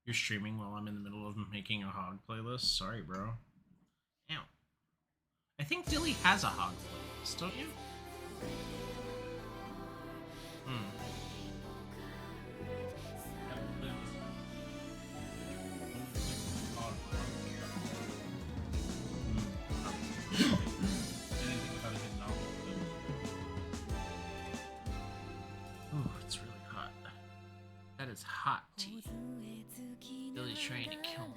You're streaming while I'm in the middle of making a hog playlist? Sorry, bro. Ow. I think Dilly has a hog playlist, don't you? Oh, it's really hot. That is hot tea. Dilly's trying to kill me.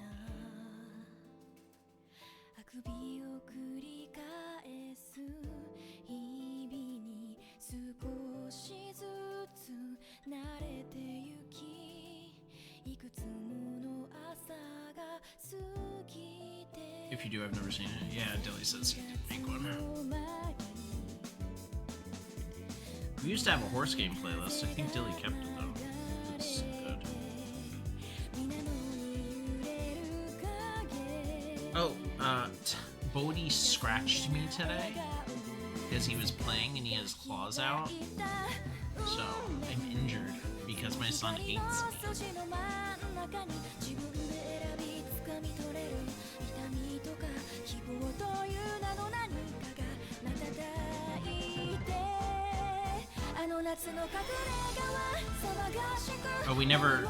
If you do, I've never seen it. Yeah, Dilly says he did make one. We used to have a horse game playlist. I think Dilly kept it though. It's good. Oh, Bodhi scratched me today because he was playing and he has claws out. So I'm injured because my son hates me. Oh, we never...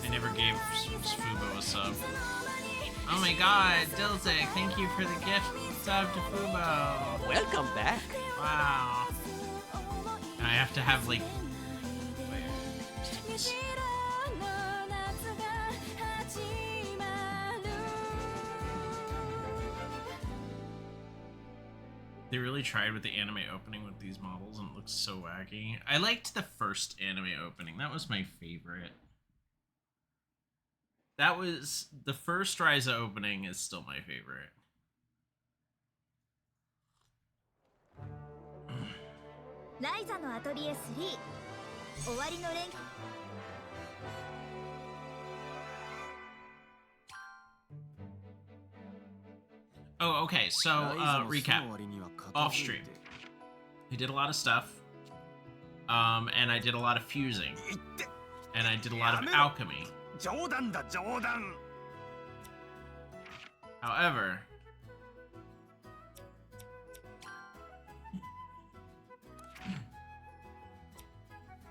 I never gave Fubo a sub. Oh my god, Dilzik, thank you for the gift sub to Fubo. Welcome back. Wow. I have to have like... They really tried with the anime opening with these models and it looks so wacky. I liked the first anime opening. That was my favorite. That was... The first Ryza opening is still my favorite. Ryza no Atelier 3. 終わりの連... Oh, okay, so, recap. Off stream. I did a lot of stuff. And I did a lot of fusing. And I did a lot of alchemy. However...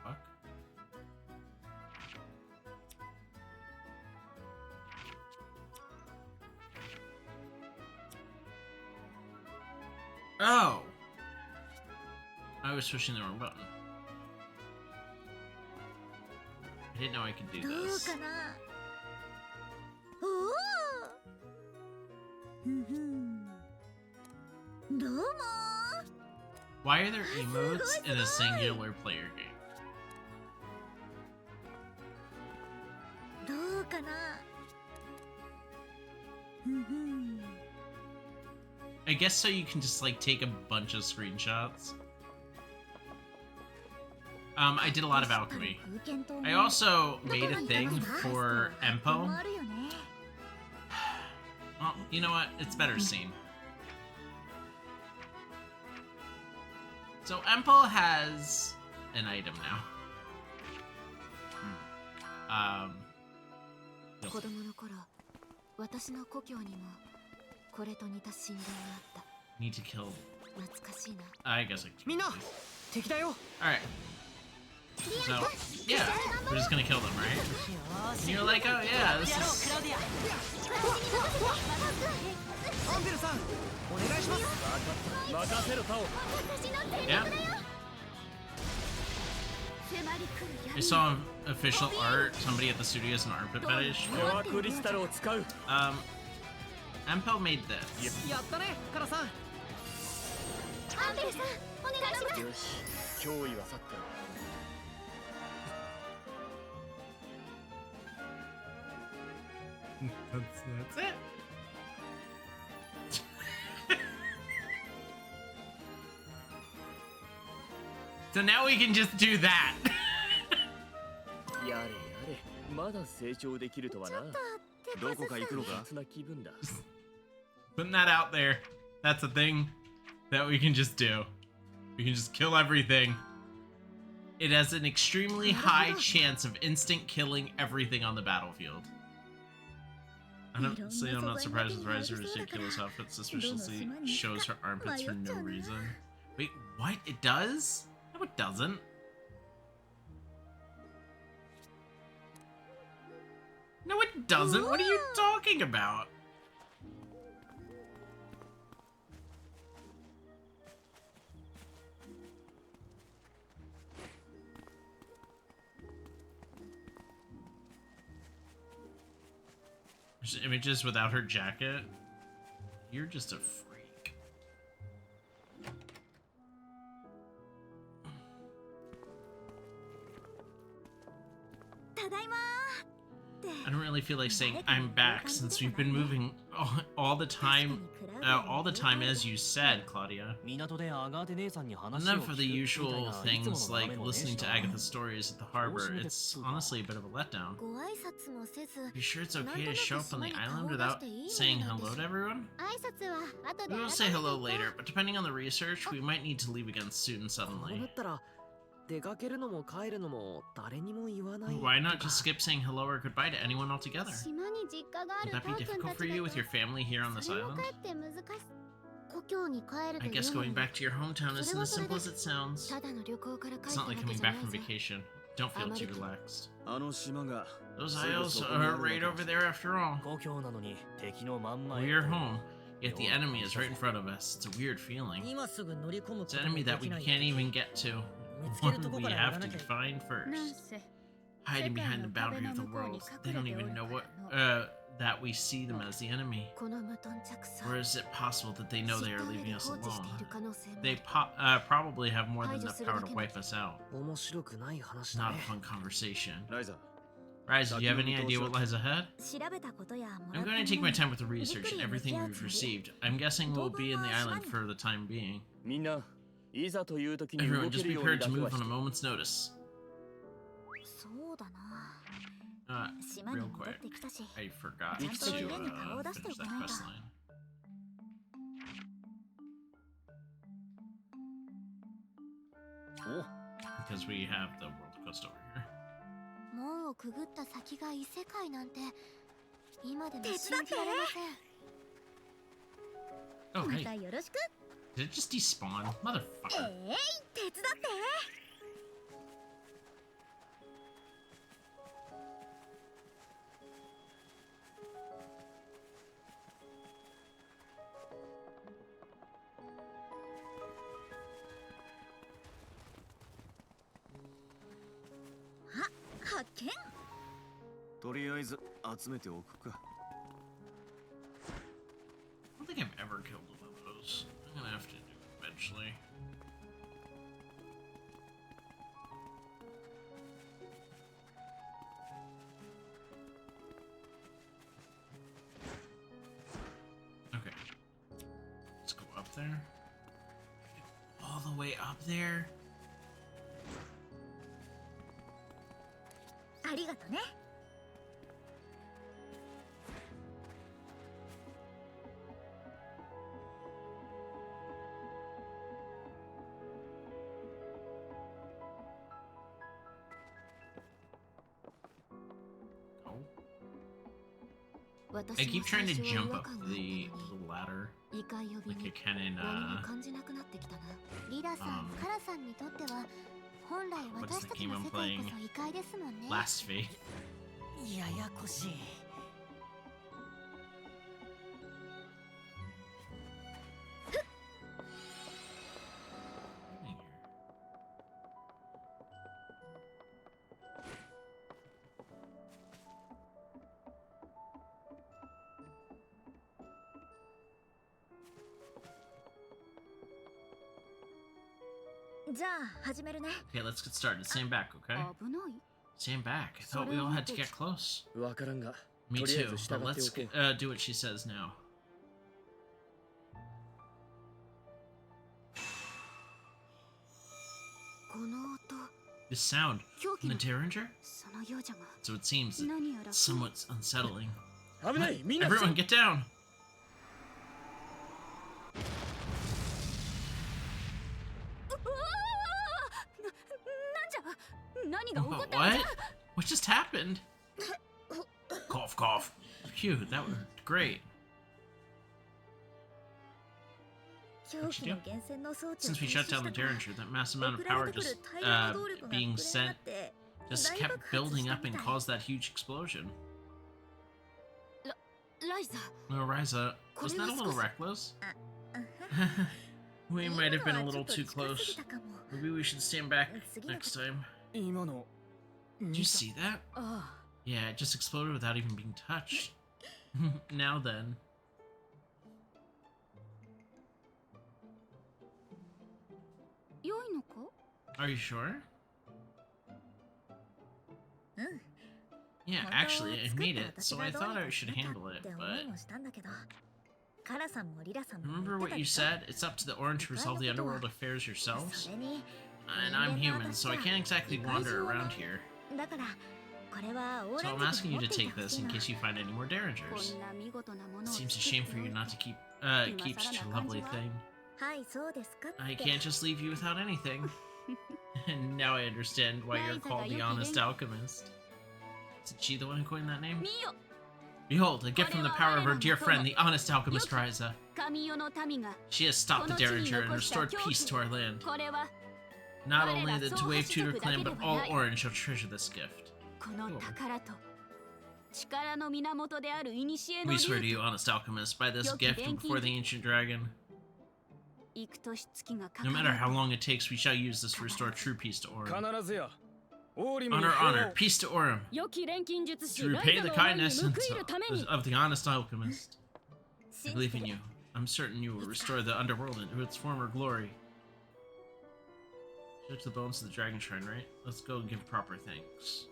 Fuck. Oh! I was pushing the wrong button. I didn't know I could do this. Why are there emotes in a singular player game? I guess so you can just like take a bunch of screenshots. I did a lot of alchemy. I also made a thing for Empo. Well, you know what? It's better seen. So Empo has an item now. Need to kill. I guess I can. Alright. So, yeah, we're just gonna kill them, right? And you're like, oh yeah, this is... Yeah. I saw official art. Somebody at the studio has an armpit fetish. Empo made this. That's it. So now we can just do that. Putting that out there. That's a thing that we can just do. We can just kill everything. It has an extremely high chance of instant killing everything on the battlefield. I'm not surprised with Ryza's ridiculous outfit suspiciously shows her armpits for no reason. Wait, what? It does? No, it doesn't. No, it doesn't. What are you talking about? There's images without her jacket. You're just a freak. I don't really feel like saying I'm back since we've been moving all the time as you said, Claudia. Enough of the usual things like listening to Agatha's stories at the harbor. It's honestly a bit of a letdown. You sure it's okay to show up on the island without saying hello to everyone? We will say hello later, but depending on the research, we might need to leave again soon and suddenly. Why not just skip saying hello or goodbye to anyone altogether? Would that be difficult for you with your family here on this island? I guess going back to your hometown isn't as simple as it sounds. It's not like coming back from vacation. Don't feel too relaxed. Those isles are right over there after all. We're home, yet the enemy is right in front of us. It's a weird feeling. It's an enemy that we can't even get to. One we have to find first. Hiding behind the boundary of the world, they don't even know what that we see them as the enemy. Or is it possible that they know they are leaving us alone? They probably have more than enough power to wipe us out. Not a fun conversation. Ryza, do you have any idea what lies ahead? I'm going to take my time with the research and everything we've received. I'm guessing we'll be in the island for the time being. Everyone, just be prepared to move on a moment's notice. Real quick, I forgot to finish that quest line. Because we have the world quest over here. Oh, hey. Did it just despawn? Motherfucker. I don't think I've ever killed one of those. I'm gonna have to do it eventually. Okay. Let's go up there. All the way up there? I keep trying to jump up the ladder like I can in what is the game I'm playing? Last Faith. Okay, let's get started. Stand back, okay? Stand back. I thought we all had to get close. Me too, but let's do what she says now. This sound from the Derringer? So it seems it's somewhat unsettling. Everyone, get down! What? What just happened? Cough, cough. Phew, that was great. What'd you do? Since we shut down the Derringer, that massive amount of power just being sent just kept building up and caused that huge explosion. Oh, Ryza, wasn't that a little reckless? We might have been a little too close. Maybe we should stand back next time. Did you see that? Yeah, it just exploded without even being touched. Now then. Are you sure? Yeah, actually, I made it, so I thought I should handle it, but... Remember what you said? It's up to the Orange to resolve the underworld affairs yourselves? And I'm human, so I can't exactly wander around here. So I'm asking you to take this in case you find any more Derringers. It seems a shame for you not to keep such a lovely thing. I can't just leave you without anything. And now I understand why you're called the Honest Alchemist. Isn't she the one who coined that name? Behold, a gift from the power of our dear friend, the Honest Alchemist Ryza. She has stopped the Derringer and restored peace to our land. Not only the 19FEB Tudor clan, but all Orange shall treasure this gift. Cool. We swear to you, Honest Alchemist, by this gift and before the ancient dragon. No matter how long it takes, we shall use this to restore true peace to Orim. Honor, honor, peace to Orim. To repay the kindness of the Honest Alchemist. I believe in you. I'm certain you will restore the underworld into its former glory. Show to the bones of the dragon shrine, right? Let's go and give proper thanks.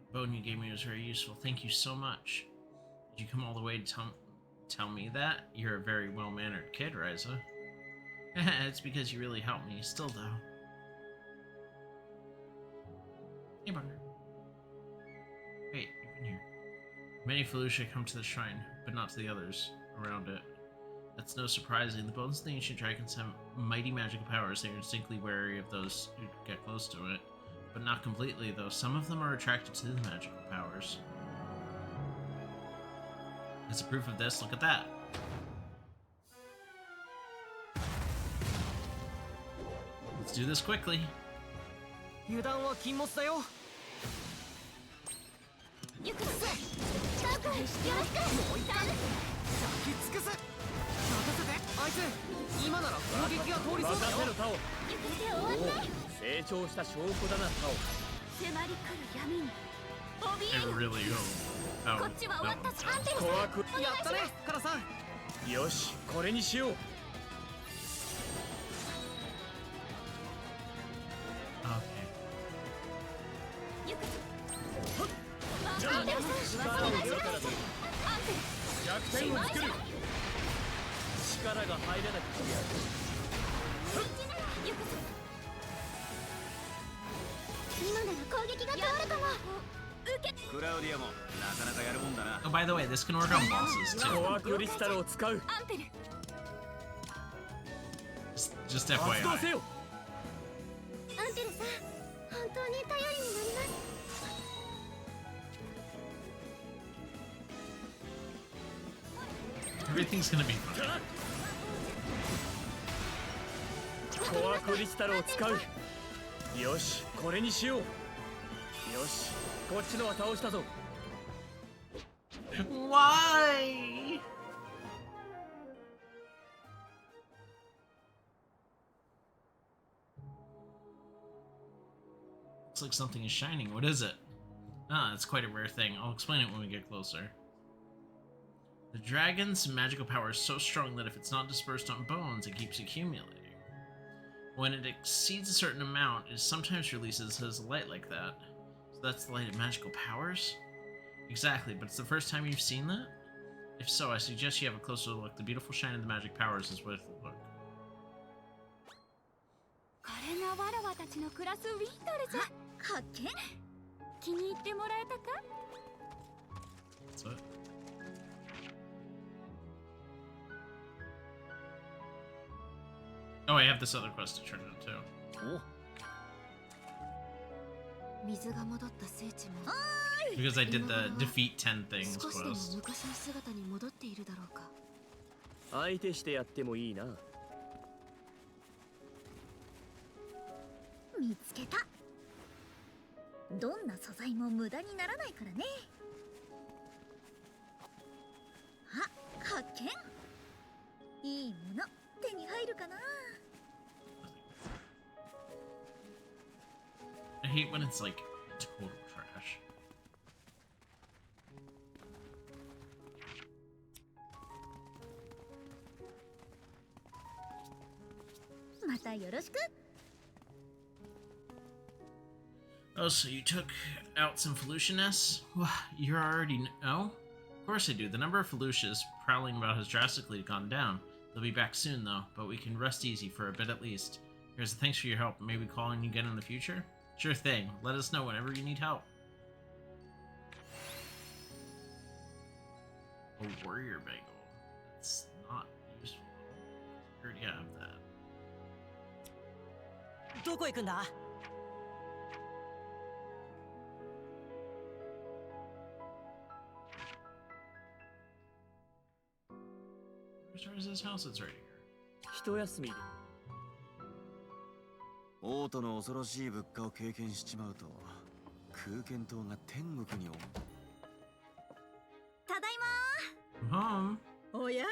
The bone you gave me was very useful. Thank you so much. Did you come all the way to tell me that? You're a very well-mannered kid, Ryza. It's because you really helped me. Still, though. Hey, Bunker. Wait, you've been here. Many Felucia come to the shrine, but not to the others around it. That's no surprising. The bones of the ancient dragons have mighty magical powers. They are instinctively wary of those who get close to it. But not completely, though. Some of them are attracted to the magical powers. As a proof of this, look at that. Let's do this quickly. I really hope. Oh, by the way, this can work on bosses too. Just FYI. Everything's gonna be fine. Why? Looks like something is shining. What is it? Ah, it's quite a rare thing. I'll explain it when we get closer. The dragon's magical power is so strong that if it's not dispersed on bones, it keeps accumulating. When it exceeds a certain amount, it sometimes releases as a light like that. So that's the light of magical powers? Exactly, but it's the first time you've seen that? If so, I suggest you have a closer look. The beautiful shine of the magic powers is worth a look. れがわらわたちの暮らすウィントルじゃ。発見。気に入ってもらえたか？ What's that? Oh, I have this other quest to turn in too. Oh. Because I did the defeat 10 things quest. 相手してやってもいいな。見つけた。どんな素材も無駄にならないからね。あ、発見。いいもの手に入るかな。I hate when it's like total trash. Oh, so you took out some Felucianists? You're already know? Of course I do. The number of Felucians prowling about has drastically gone down. They'll be back soon, though, but we can rest easy for a bit at least. Here's a thanks for your help. Maybe calling you again in the future? Sure thing. Let us know whenever you need help. A warrior bagel. That's not useful. We already have that. どこ行くんだ? Where's his house? It's right here. 一休みで。王都の恐ろしい物価を経験しちまうと空間島が天国に。ただいMom. おや、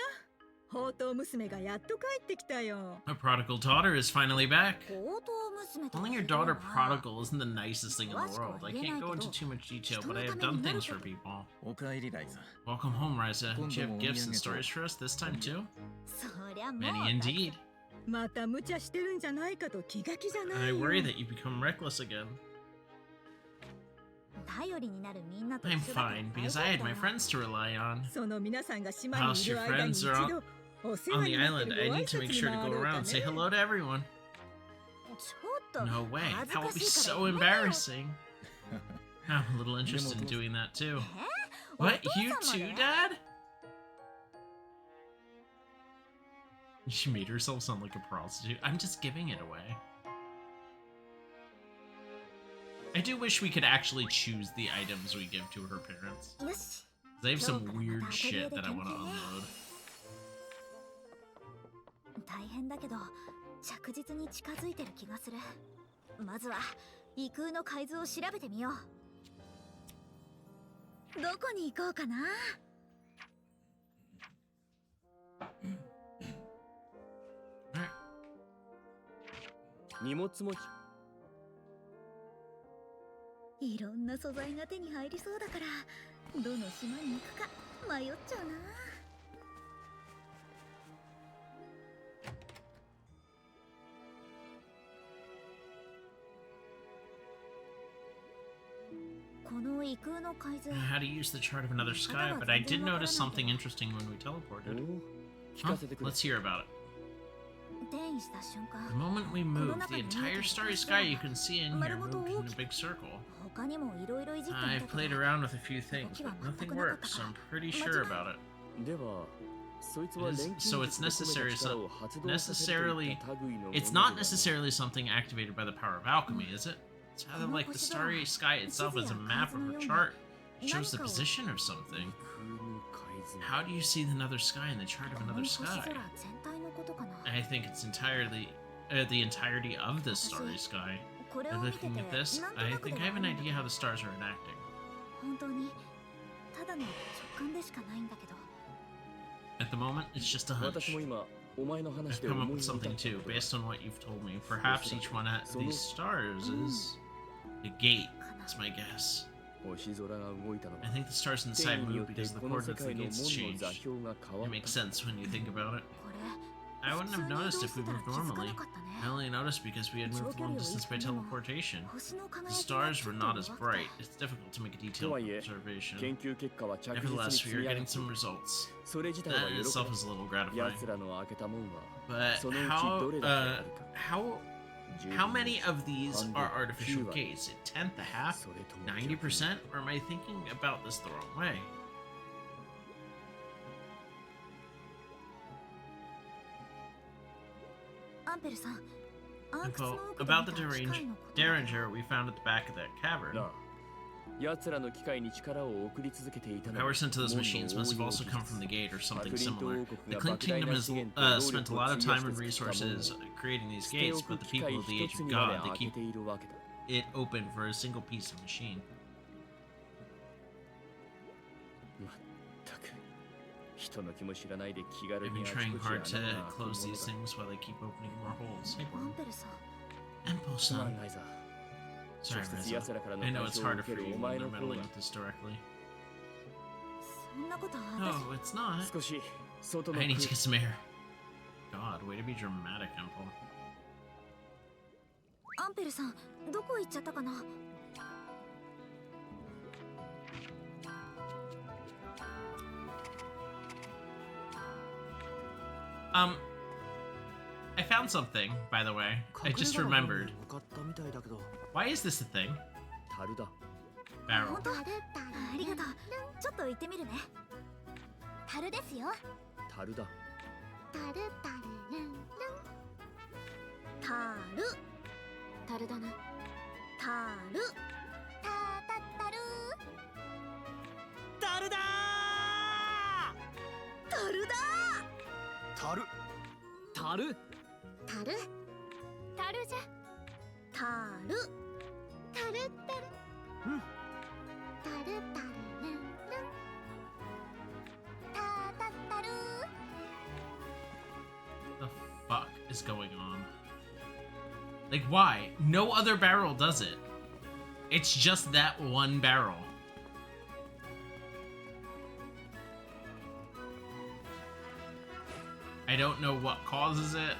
宝刀娘がやっと帰ってきたよ。 A prodigal daughter is finally back. 宝刀娘と Calling your daughter prodigal isn't the nicest thing in the world. I can't go into too much detail, but I have done things for people. おかえりライザ。 Welcome home, Ryza. Do you have gifts and stories for us this time too? そりゃもう Many indeed. また無茶してるんじゃないかと気が気じゃない I よ。 worry that you become reckless again. 頼りになるみんなと I'm 一緒だから fine, because I had my friends to rely on. その皆さんが島に Whilst い your る間に friends 一 are 度お世 On 話 the になって island, る I ご挨 need to 拶 make に sure to 回 go ろうか around and say ね。 hello to everyone. ちょっと No way. 恥ず That か would be しいから so やめなよ embarrassing. I'm a little interested in doing that too. お What? 父 You さんま too, で Dad? She made herself sound like a prostitute. I'm just giving it away. I do wish we could actually choose the items we give to her parents. よし They have some weird shit that I want to unload. 大変だけど着実に近づいてる気がする。まずは異空の海図を調べてみよう。どこに行こうかな。荷物持ち。いろんな素材が手に入りそうだからどの島に行くか迷っちゃうな。この異空の海図 How to use the chart of another sky, but I did notice something interesting when we teleported. 聞かせてくれ。 Let's hear about it. 転移した瞬間 The moment we moved, the entire starry sky you can see in here moved in a big circle. 他にもいろいろいじってみ I've た played けど around with a few things, but nothing works, so I'm pretty sure about it. では、そいつは So it's necessary, 力を発動させるといった類のものではない。 It's not necessarily something activated by the power of alchemy, is it? It's rather like the starry sky itself is a map of a chart. It shows the position of something. 空の海図。 How do you see another sky in the chart of この another 星空 sky? 全体のことかな。 I think it's entirely the entirety of the starry sky. これ By を見てて looking at this, なんと I なく think で I have わ an かるんだ idea how the stars are enacting. 本当にただの直感でしかないんだけど。 At the moment, it's just a hunch. 私も今、お前の話 I've で come 思 up い with 浮いた something too, ことが based on what you've told me. Perhaps each one of these stars is a gate. That's my guess. 星空が動いたの I は think the stars 天 inside 意によ moved って because the この世 coordinates of the 界の gates 門の changed. 座標が変わ It っ makes た。 sense when you think about it. これ I wouldn't have noticed if we 普通に移動 moved してたら気づか normally. なかったね。 I only noticed because we had moved long distance by teleportation. 星の The 輝きが stars ちょ were っと not as 弱くて bright. It's difficult to make a と detailed はいえ、 observation. 研究結果は着実に Nevertheless, 積 we are み上が getting ってい some る。 results. それ自体は That in 喜 itself ぶ。 is a little gratifying. 奴らの開けた門は But そのうち how どれだけあるか。How many of these are artificial gates? A tenth, a half, 90%? Or am I thinking about this the wrong way? Info about the Derringer we found at the back of that cavern. Power sent to those machines must have also come from the gate or something similar. The Clint Kingdom has spent a lot of time and resources creating these gates, but the people of the Age of God, they keep it open for a single piece of machine. They've been trying hard to close these things while they keep opening more holes. Hey, Empo-san. Sorry, Ryza. I know it's harder for you when they're meddling with this directly. No, it's not. I need to get some air. God, way to be dramatic, Empo. I found something, by the way. I just remembered. Why is this a thing? Barrel. The fuck is going on? Like, why? No other barrel does it. It's just that one barrel. I don't know what causes it.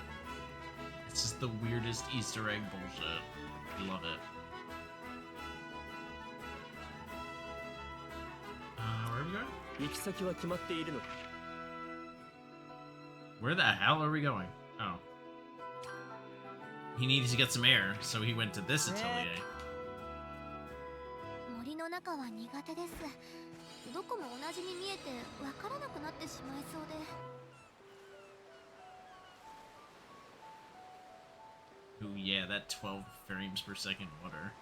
It's just the weirdest Easter egg bullshit. I love it. Where are we going? Where the hell are we going? Oh. He needed to get some air, so he went to this atelier. Ooh, yeah, that 12 frames per second water.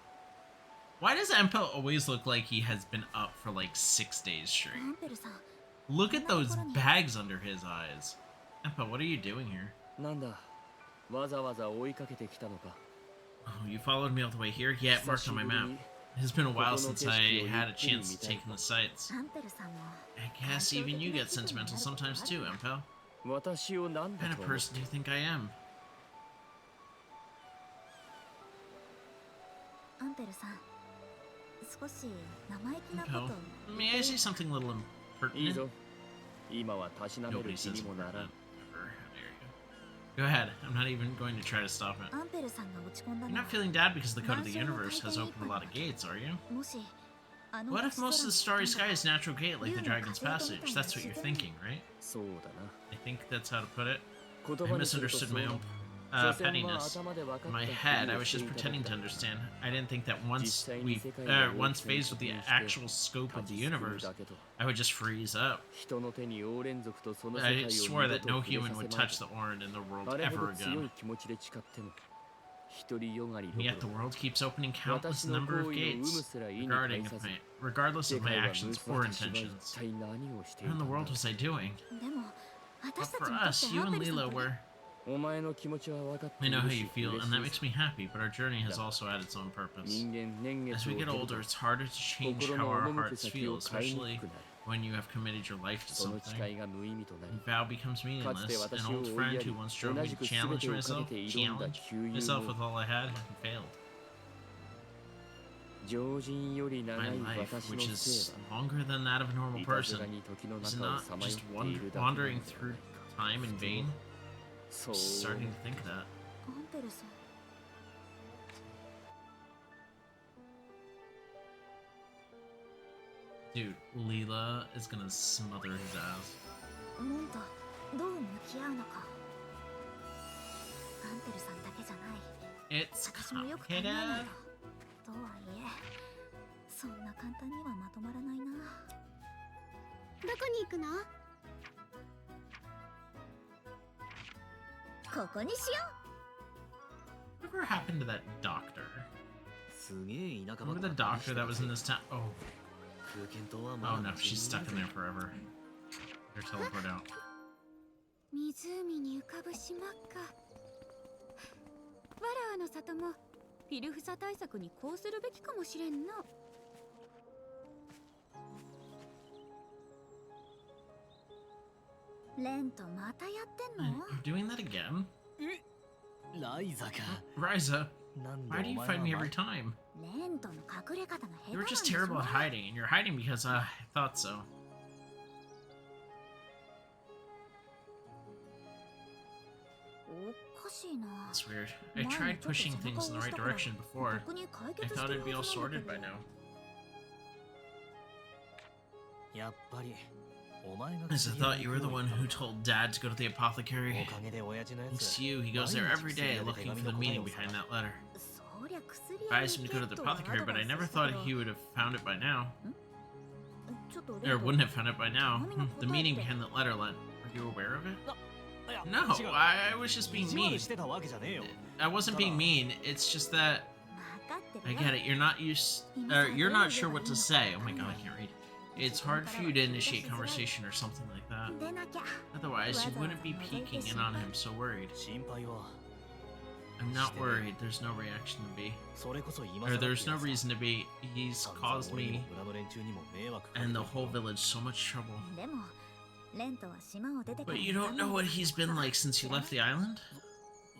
Why does Empo always look like he has been up for like 6 days straight? Look at those bags under his eyes. Empo, what are you doing here? Oh, you followed me all the way here? Yeah, it marked on my map. It has been a while since I had a chance to take in the sights. I guess even you get sentimental sometimes too, Empo. What kind of person do you think I am? Empo, may I say something a little impertinent? Nobody says impertinent ever. Go ahead. I'm not even going to try to stop it. You're not feeling bad because the code of the universe has opened a lot of gates, are you? What if most of the starry sky is natural gate like the Dragon's Passage? That's what you're thinking, right? I think that's how to put it. I misunderstood my own pettiness. In my head, I was just pretending to understand. I didn't think that once faced with the actual scope of the universe, I would just freeze up. I swore that no human would touch the Orin in the world ever again. And yet the world keeps opening countless number of gates, regardless of my actions or intentions. What in the world was I doing? But for us, you and Leela were... I know how you feel, and that makes me happy, but our journey has also had its own purpose. As we get older, it's harder to change how our hearts feel, especially when you have committed your life to something. The vow becomes meaningless. An old friend who once drove me to challenge myself with all I had, and failed. My life, which is longer than that of a normal person, is not just wandering through time in vain. I'm starting to think that. Dude, Leela is gonna smother his ass. It's 私もよく考え complicated. ないと。とはいえ、そんな簡単にはまとまらないな。どこに行くの？ここにしよう。 Whatever happened to that doctor? すげえ田舎 Remember the doctor that was in this town? Oh. 空間島は Oh ま no, だ she's stuck in there forever. They're teleport out. 湖に浮かぶ島か。ワラワの里もフィルフサ対策にこうするべきかもしれんな。レントまたやってんの？ You're doing that again? ライザか Ryza, なんで why do you お前 fight は me every time? レントの隠れ方が下手 You なん were で just しょ？ terrible at hiding, and you're hiding because, I thought so. おかしいな。 It's weird. I tried pushing things in the right direction before. I thought it'd be all sorted by now. やっぱりお前が Yes, I thought you were the one who told Dad to go to the お apothecary. かげで親父のや Thanks つ to you, he goes there every day looking for the meaning behind that letter. そりゃ薬 I asked him to go to the apothecary, but I never thought he would have found it by now. ちょっと Or wouldn't have found it by now. The meaning behind that letter, Len. Are you aware of it? いや No, 違う I was just 意 being 地悪 mean. してたわけじゃねえよ I wasn't being mean. It's just that 分かって I るわ。 get it. You're not used, or you're not sure what to say. Oh my god, I can't read. It's hard for you to initiate conversation or something like that. 出なきゃ。 Otherwise, you wouldn't be peeking in on him so worried. 心配は I'm not worried. There's no reaction to be. それこそ今 Or 更 there's no reason to be. He's caused me 村の連中にも迷惑かけ and て the whole village so much trouble. でもレントは島を出てから But you don't know what he's been like since you left the island?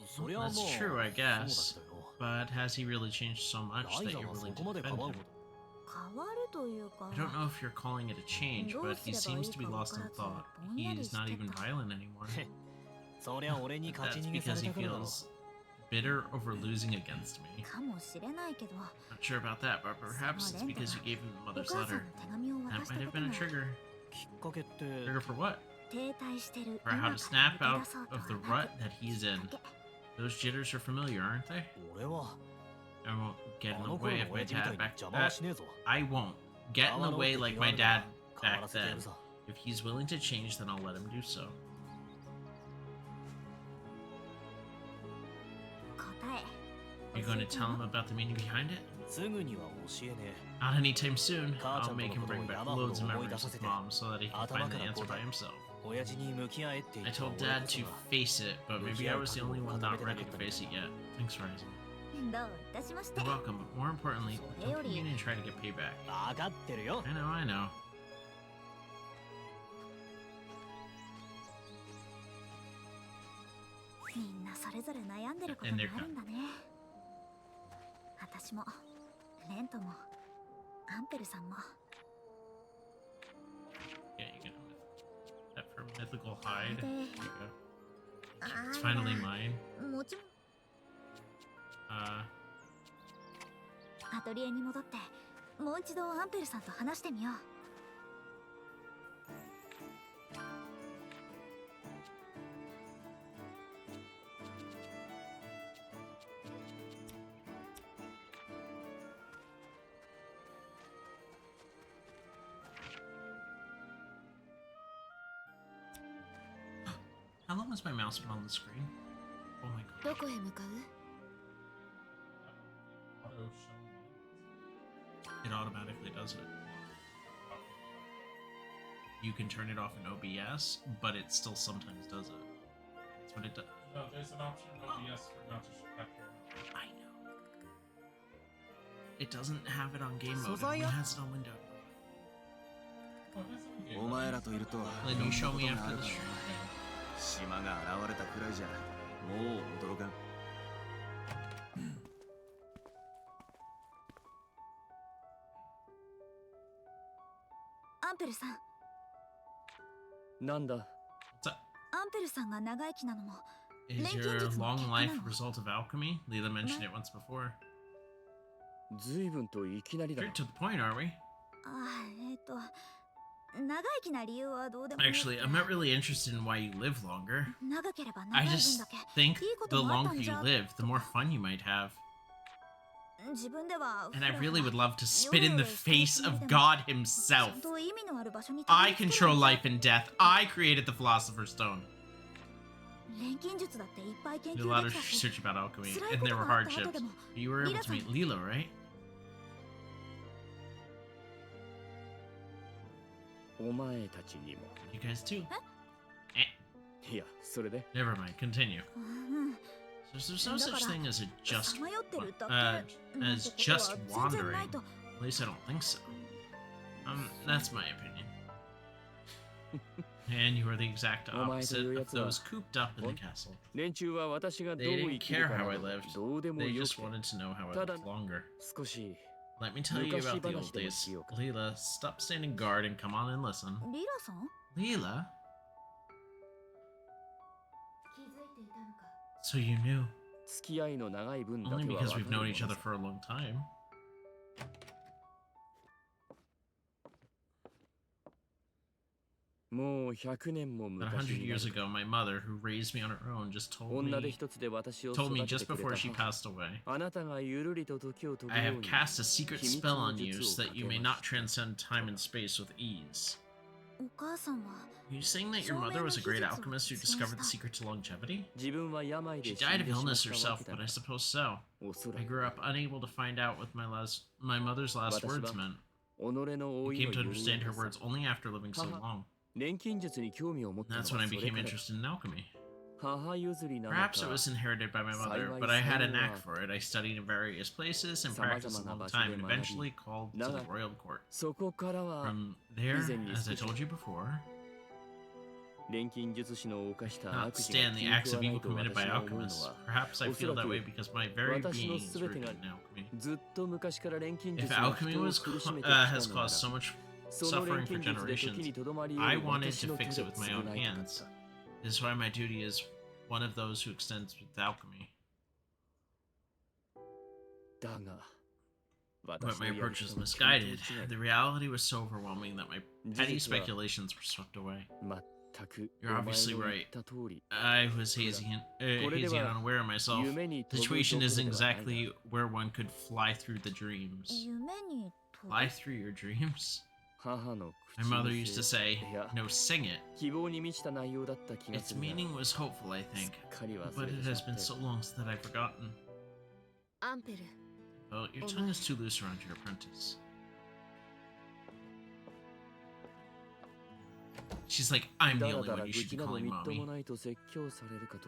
そりゃもう That's true, I guess. そうだけど But has he really changed so much ライ that ザ you're はそ willing こ to まで defend 構う him? こ変わるというか。 I don't know if you're calling it a change, but he seems to be lost in thought. He's not even violent anymore. とそりゃ俺に勝ち That's 逃げさ because れ he たからだろ feels bitter over losing against me. かもしれないけど。 Not sure about that, but perhaps it's because you gave him the お mother's 母さん letter. の手紙を That 渡した might こ have と been a が trigger. きっかけって Trigger for what? 停滞してる For 今 how か to ら snap 抜 out け出そうと of the はな rut that he's in. Those jitters are familiar, aren't they? 俺は I won't get あ in の the 頃 way の of my 親父みたい dad に back 邪魔は then. しねえぞ I won't get in the way like my dad 変わ back らせてや then. るさ If he's willing to change, then I'll let him do so. 答え You're going to tell him about the meaning behind it? すぐには教えね Not anytime soon. I'll 母ちゃんとの make him ことを bring back 山ほど loads of 思い出 memories さ with せて mom so that he can 頭 find か the ら answer 答 by え himself. 親父に向き合えって言 I った told 俺 Dad たち to は face it, but maybe I was the only one not ready to face it yet. Thanks, Ryza. どういたしまして。 You're welcome, but more importantly, don't come in and try to get payback. 分かってるよ I know, I know. みんなそれぞれ悩んでることがあるんだね。私もレントもアンペルさんも。 Yeah, you get that for mythical hide. で There you go. あ It's ら finally mine. もちろんアトリエに戻ってもう一度アンペルさんと話してみよう。How long has my mouse been on the screen? Oh my god. どこへ向かう？ It automatically does it. You can turn it off in OBS, but it still sometimes does it. That's what it does. No, there's an option in OBS for not to capture. I know. It doesn't have it on game mode. It only has it on window. Oh, that's okay. お前らといると Then you show me いろんな after ことがある the んだ stream. 島が現れたくらいじゃもう驚かんアンペルさん、なんだ What's up? アンペルさんが長生きなのも Is your long life a result of alchemy? Leela mentioned it once before. 随分といきなりだ Straight to the point, are we? あ Actually, I'm not really interested in why you live longer. I just think the longer you live, the more fun you might have. And I really would love to spit in the face of God himself. I control life and death. I created the Philosopher's Stone. Did a lot of research about alchemy, and there were hardships. You were able to meet Lila, right? You guys too. Never mind, continue. So there's no such thing as a just wandering. At least I don't think so. That's my opinion. And you are the exact opposite of those cooped up in the castle. They didn't care how I lived. They just wanted to know how I lived longer. Let me tell you about the old days. Lila, stop standing guard and come on and listen. Lila? So you knew. Only because we've known each other for a long time. About 100 years ago, my mother, who raised me on her own, just told me just before she passed away, I have cast a secret spell on you so that you may not transcend time and space with ease. Are you saying that your mother was a great alchemist who discovered the secret to longevity? She died of illness herself, but I suppose so. I grew up unable to find out what my mother's last words meant. I came to understand her words only after living so long. That's when I became interested in alchemy. Perhaps it was inherited by my mother, but I had a knack for it. I studied in various places and practiced a long time, and eventually called to the royal court. From there, as I told you before, not stand the acts of evil committed by alchemists. Perhaps I feel that way because my very being is rooted in alchemy. If alchemy has caused so much suffering for generations, I wanted to fix it with my own hands. This is why my duty is one of those who extends with alchemy. But my approach was misguided. The reality was so overwhelming that my petty speculations were swept away. You're obviously right. I was hazy and unaware of myself. The situation isn't exactly where one could fly through the dreams. Fly through your dreams? My mother used to say, no, sing it. Its meaning was hopeful, I think, but it has been so long that I've forgotten. Well, your tongue is too loose around your apprentice. She's like, I'm the only one you should be calling mommy.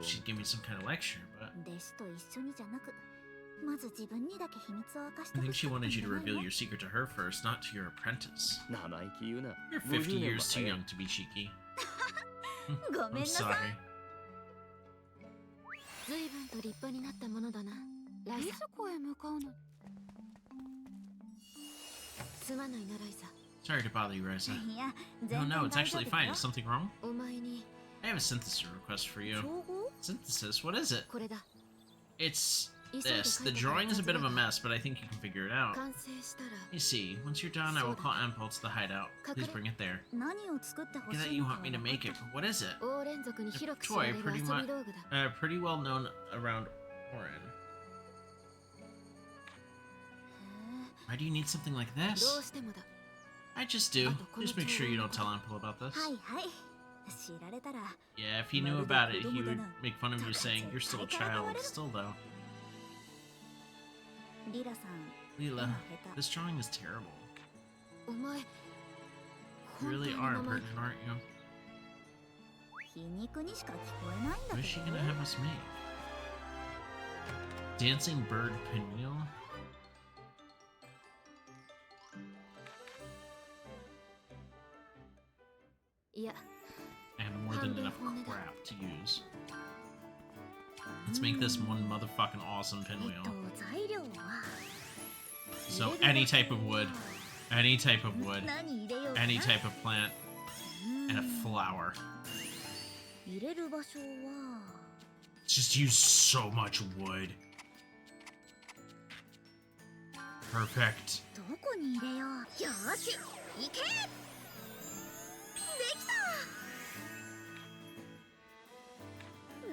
She'd give me some kind of lecture, but I think she wanted you to reveal your secret to her first, not to your apprentice. You're 50 years too young to be cheeky. I'm sorry. Sorry to bother you, Ryza. No, it's actually fine. Is something wrong? I have a synthesis request for you. Synthesis? What is it? It's this. The drawing is a bit of a mess, but I think you can figure it out. You see, once you're done, I will call Ampul to the hideout. Please bring it there. Get that you want me to make it, but what is it? A toy, pretty well known around Orin. Why do you need something like this? I just do. Just make sure you don't tell Ampul about this. Yeah, if he knew about it, he would make fun of you saying, you're still a child. Still, though. Lila, this drawing is terrible. You really are impertinent, aren't you? What is she gonna have us make? Dancing bird pinwheel? I have more than enough crap to use. Let's make this one motherfucking awesome pinwheel. So any type of wood, any type of wood, any type of plant, and a flower. Just use so much wood. Perfect.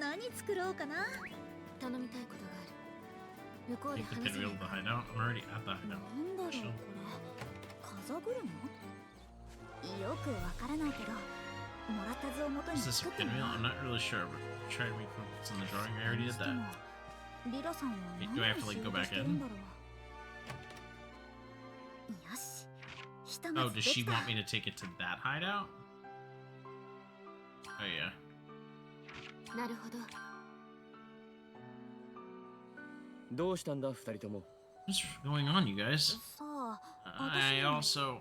何作ろうかな。頼みたいことがある。向こうで Take the 話せない pinwheel to the hideout. I'm already at the hideout. なんだろうこれ。風車？よくわからないけど、もらった図を元に Is this a 作ってみよ pinwheel? I'm not really sure, but try to make what's in the drawing. I already did that. リラさんは Wait, 何 do I を have to し like よ go うと back してるん in? だろう。よし。ひと Oh, まず does で she きた。 want me to take it to that hideout? Oh yeah. なるほど。どうしたんだ二人とも。 What's going on, you guys? さあ、 I 私 also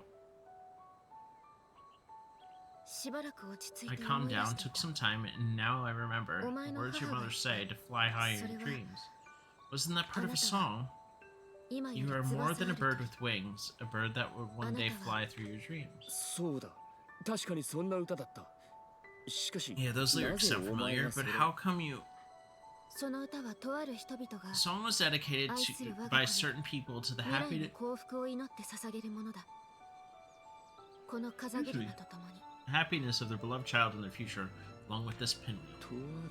しばらく落ち着い I て calmed 思い出 down, してい took た。 some time, and now I remember. The お前の words your 母が mother say to fly high in それ your は dreams. Wasn't that part of a song? 今よ You り are more 翼 than a ある bird と with wings, a bird that will one day fly through your dreams. そうだ。確かにそんな歌だった。しかし、 Yeah, those lyrics な sound ぜお前 familiar, がそ but れ how come you... その歌はとある人々が The song was dedicated 愛する我 to が by 子に certain people to the 未来の happy 幸福を祈って捧げるものだ。この風車とともに happiness of their beloved child in their future, along with this pinwheel. とある。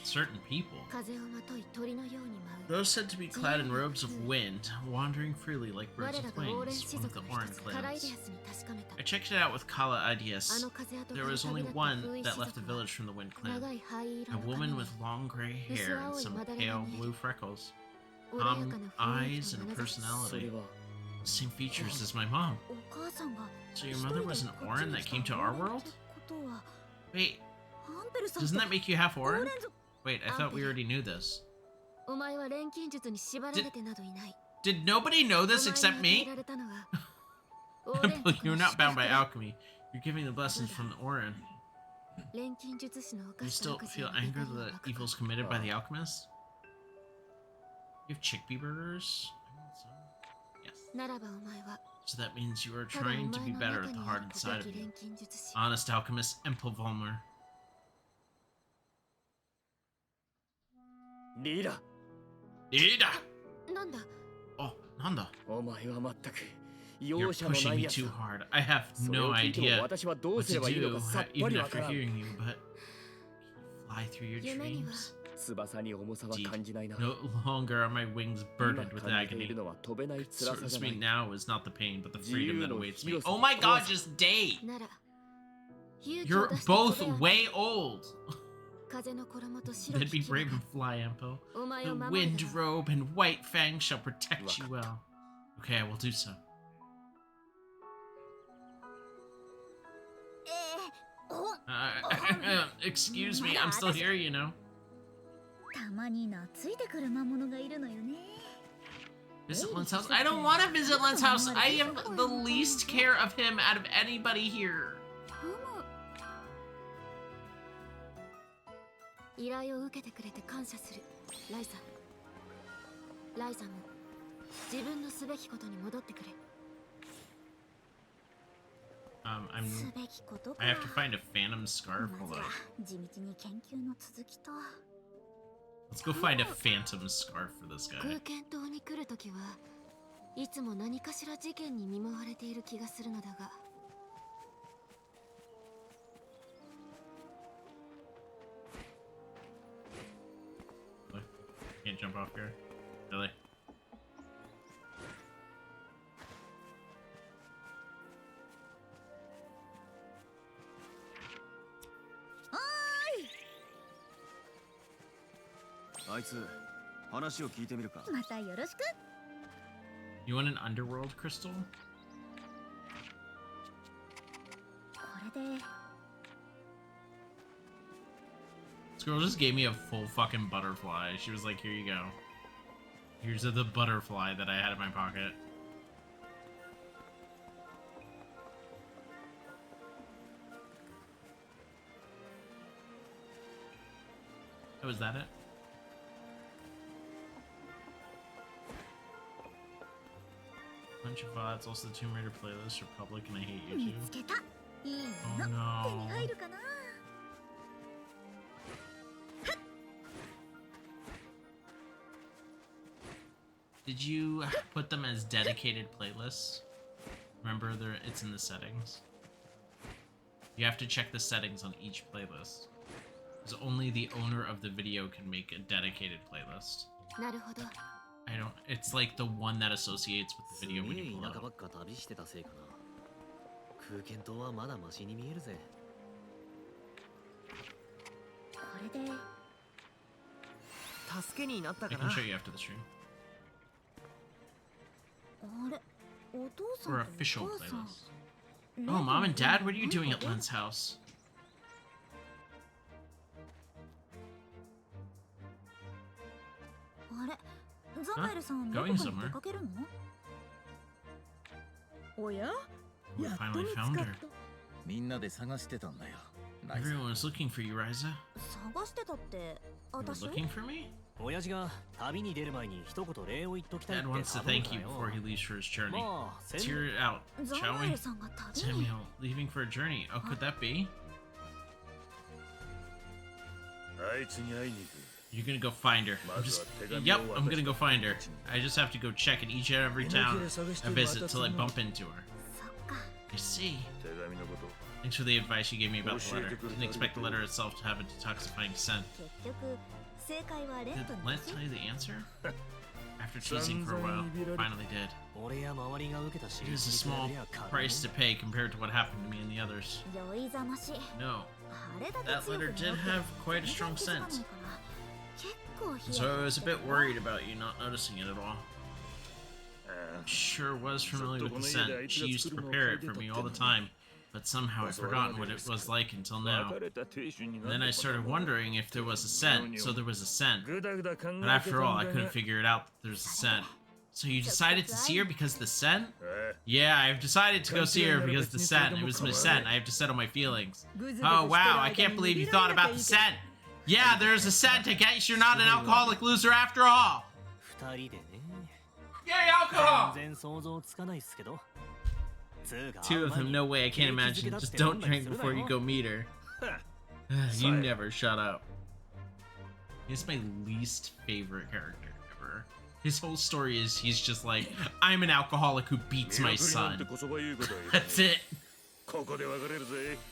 Certain people, 風をまとい鳥のように舞う。 those said to be clad in robes of wind, wandering freely like 我 birds ら with がオーレン wings, 氏 one of 族 the の Oran 一つカライデ clans. アスに確かめた。 I checked it out with Kala あ Ideas. の風跡 There から was 旅 only 立った one 風衣 that 氏 left the 族は village from the Wind Clan. 長い灰色 A の髪 woman に with long gray hair and some pale blue freckles, 穏やか calm な雰囲 eyes, 気 and と a 眼差し。それ personality. は Same features as my mom. お母さんが So 一 your 人 mother で was an こっち Oran に that 来 came た to オ our ーレンっ world? てことは Wait, アンペルさん doesn't と that make you half オー Oran? レン族。 Wait, I thought we already knew this. お前は錬金術に縛られてなどいない。 Did nobody know お this 前 except に与え me? られたのはオーレン But 族 you're の not 祝 bound 福 by だ。 alchemy. You're giving the blessings from the Oran. 錬金術師の You 犯した still 悪事 feel を見 anger た at りは the わかる。 evils committed by the Alchemist? You have chickpea burgers? I want some. Yes. ならばお前は So that means you are ただお trying 前 to be の better 中 at the にあ heart る inside 古 of き you. 錬金術師。 Honest Alchemist Empelvolmer. リーダ Ida! なんだ Oh, Nanda. お前はまったく You're 容赦のな pushing い me やつ too だ。 hard. I have それ no を聞いても idea 私はどう what すれ to ばいいの do, かさっぱ even りわ after からん。 hearing you, but fly through your 夢には dreams. 翼に重さは Indeed. 感じないな。 No longer are my wings 今 burdened with 感じてい agony. るのは飛べない So 辛 to さじゃな speak い。 now is not the pain, but the freedom that awaits me. 自由の広さ Oh my god, 怖さ。 just date! なら勇気を You're 出して飛 both べよ。 way old. 風の衣と白 Then き be 牙が brave and fly, Empo. お前 The を守る wind だろう。 robe and white fang shall protect you well. Okay, I will do so. ま Excuse me, だ I'm still 私 here, you know. たまに懐いてくる魔物がいるのよね。 Visit Lynn's house? I don't want to visit Lynn's house. I am the least care of him out of anybody here. 依頼を受けてくれて感謝する。ライザ。ライザも自分のすべきことに戻ってくれ。すべきことか。 I have to find a phantom scarf. ま Hold ず on. は地道に研究の続きと。 Let's go find a phantom scarf for this 空 guy. 間島に来るときはいつも何かしら事件に見舞われている気がするのだが。 Can't jump off here. Really? I あいつ話を聞いてみるか。またよろしく。 You want an underworld crystal? これで This girl just gave me a full fucking butterfly. She was like, here you go. Here's the butterfly that I had in my pocket. Oh, is that it? Bunch of VODs, also the Tomb Raider playlist, Republic, and I Hate You 見 Too. つけた。いい Oh の手に no. 入るかな。 Did you put them as dedicated playlists? Remember, it's in the settings. You have to check the settings on each playlist. Because only the owner of the video can make a dedicated playlist. I don't... It's like the one that associates with the video when you pull it up. I can show you after the stream. Or official playlist. Oh, Mom and Dad, what are you doing at Len's house? Huh? Going somewhere. We finally found her. Everyone was looking for you, Ryza. You were looking for me? Dad wants to thank you before he leaves for his journey. Let's hear it out, shall we? Samuel, leaving for a journey. Oh, could that be? You're gonna go find her. Yep, I'm gonna go find her. I just have to go check in each and every town I visit till I bump into her. I see. Thanks for the advice you gave me about the letter. Didn't expect the letter itself to have a detoxifying scent. Did Len tell you the answer? After teasing for a while, finally did. It was a small price to pay compared to what happened to me and the others. No. That letter did have quite a strong scent. So I was a bit worried about you not noticing it at all. Sure was familiar with the scent. She used to prepare it for me all the time, but somehow I'd forgotten what it was like until now. And then I started wondering if there was a scent, so there was a scent. But after all, I couldn't figure it out that there's a scent. So you decided to see her because of the scent? Yeah, I've decided to go see her because of the scent. It was my scent. I have to settle my feelings. Oh wow, I can't believe you thought about the scent. Yeah, there's a scent. I guess you're not an alcoholic loser after all. Yay, alcohol! Two of them, no way, I can't imagine. Just don't drink before you go meet her. You never shut up. He's my least favorite character ever. His whole story is he's just like, I'm an alcoholic who beats my son. That's it.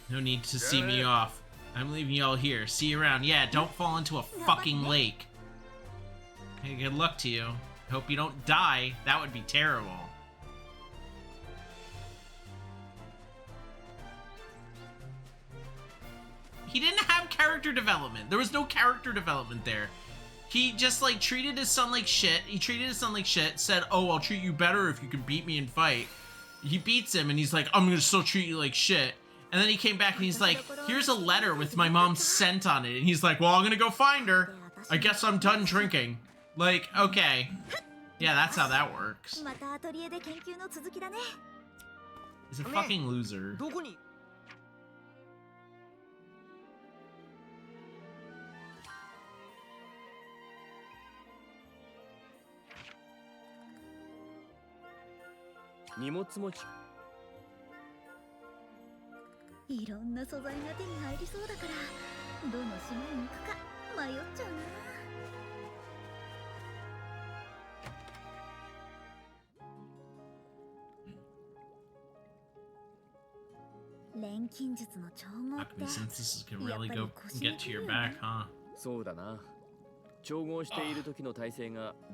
No need to see me off. I'm leaving y'all here. See you around. Yeah, don't fall into a fucking lake. Hey, good luck to you. Hope you don't die. That would be terrible. He didn't have character development. There was no character development there. He just, like, treated his son like shit. He treated his son like shit, said, oh, I'll treat you better if you can beat me and fight. He beats him, and he's like, I'm gonna still treat you like shit. And then he came back, and he's like, here's a letter with my mom's scent on it. And he's like, well, I'm gonna go find her. I guess I'm done drinking. Like, okay. Yeah, that's how that works. He's a fucking loser. Alchemy synthesis can really go get to your back, huh?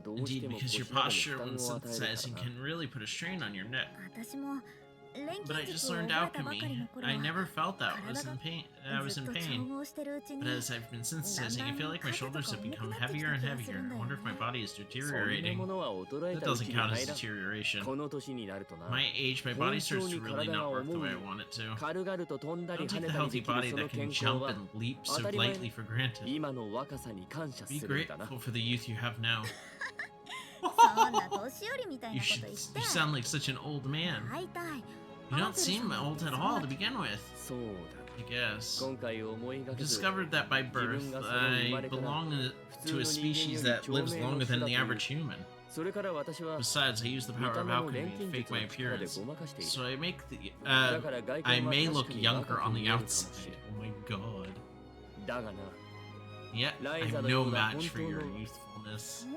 Indeed, because your posture when synthesizing can really put a strain on your neck. But I just learned alchemy. I never felt that I was in pain. But as I've been synthesizing, I feel like my shoulders have become heavier and heavier. I wonder if my body is deteriorating. That doesn't count as deterioration. My age, my body starts to really not work the way I want it to. Don't take the healthy body that can jump and leap so lightly for granted. Be grateful for the youth you have now. You sound like such an old man. You don't seem old at all to begin with. I guess. I discovered that by birth, I belong to a species that lives longer than the average human. Besides, I use the power of alchemy to fake my appearance, so I make I may look younger on the outside. Oh my god. Yet, I'm no match for your youthfulness.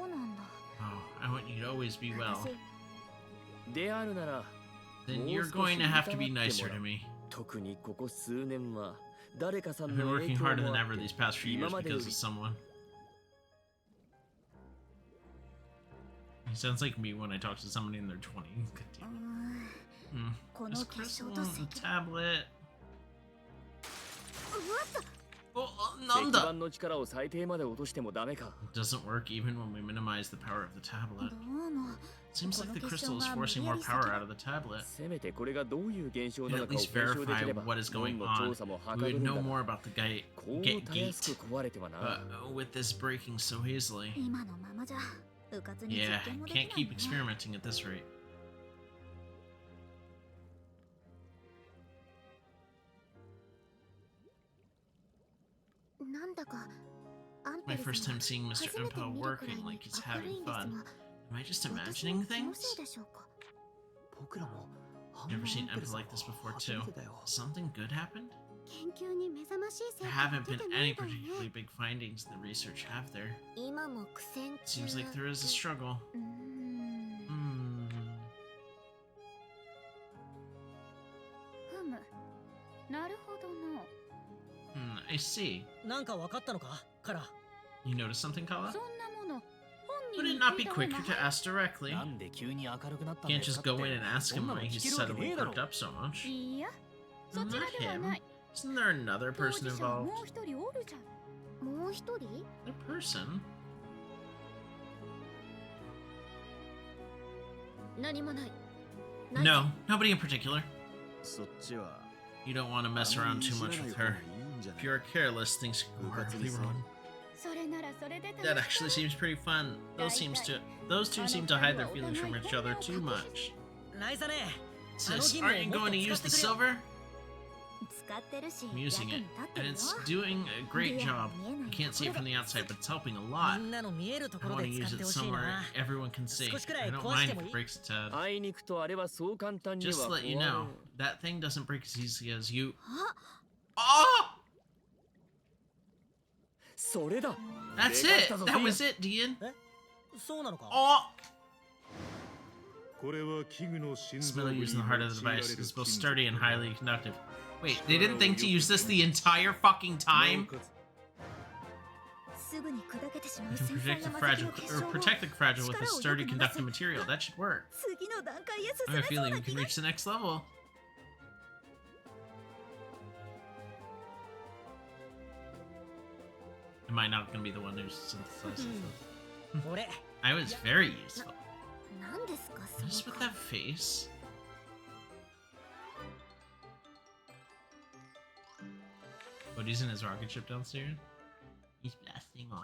Oh, I want you to always be well. Then you're going to have to be nicer to me. I've been working harder than ever these past few years because of someone. He sounds like me when I talk to somebody in their 20s. This crystal on the tablet. Oh, Nanda! It doesn't work even when we minimize the power of the tablet. It seems like the crystal is forcing more power out of the tablet. We'd at least verify what is going on. We would know more about the gate. But with this breaking so easily... Yeah, can't keep experimenting at this rate. My first time seeing Mr. Impa working like he's having fun. Am I just imagining things? Never seen Impa like this before too. Something good happened? There haven't been any particularly big findings in the research, have there? Seems like there is a struggle. I see. You noticed something, Kala? Would it not be quicker to ask directly? Can't just go in and ask him why he's suddenly perked up so much. Not him. Isn't there another person involved? A person? No, nobody in particular. You don't want to mess around too much with her. If you're careless, things can go horribly wrong. That actually seems pretty fun. Those two seem to hide their feelings from each other too much. Sis, aren't you going to use the silver? I'm using it, and it's doing a great job. You can't see it from the outside, but it's helping a lot. I want to use it somewhere everyone can see. I don't mind if it breaks its head. Just to let you know, that thing doesn't break as easily as you... Oh! That's it! That was it, Dian! Oh! Spiller using the heart of the device is both sturdy and highly conductive. Wait, they didn't think to use this the entire fucking time? You can protect the fragile with a sturdy conductive material. That should work. I have a feeling we can reach the next level. Am I not going to be the one who synthesizes this? I was very useful. What is with that face? But he's in his rocket ship downstairs. He's blasting off.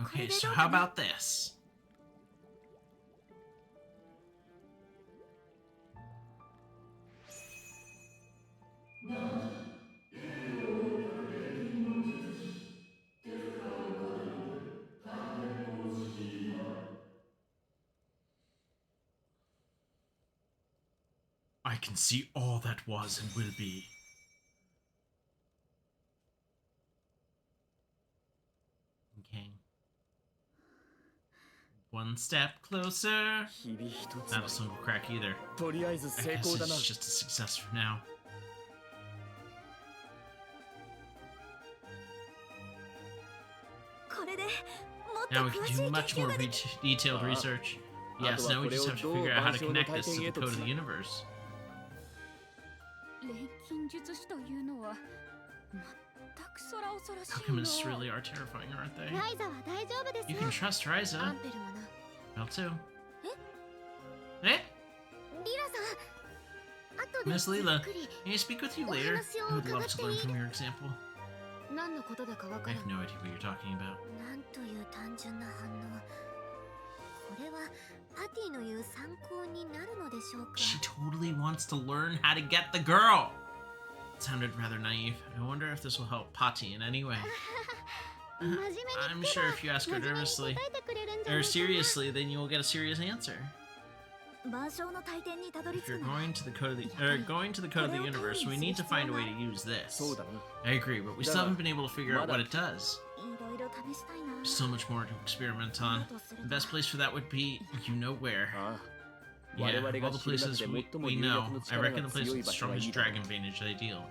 Okay, so how about this? I can see all that was and will be. Okay. One step closer. Not a single crack either. I guess it's just a success for now. Now we can do much more detailed research. Yes, now we just have to figure out how to connect this to the code of the universe. Alchemists really are terrifying, aren't they? You can trust Ryza. Well, too. Eh? Miss Leela, may I speak with you later? I would love to learn from your example. I have no idea what you're talking about. She totally wants to learn how to get the girl. It sounded rather naive. I wonder if this will help Patty in any way. I'm sure if you ask her nervously or seriously, then you will get a serious answer. If you're going to the code of the universe, we need to find a way to use this. I agree, but we still haven't been able to figure out what it does. There's so much more to experiment on. The best place for that would be, you know where. Yeah, of all the places we know, I reckon the place with the strongest dragon vantage ideal.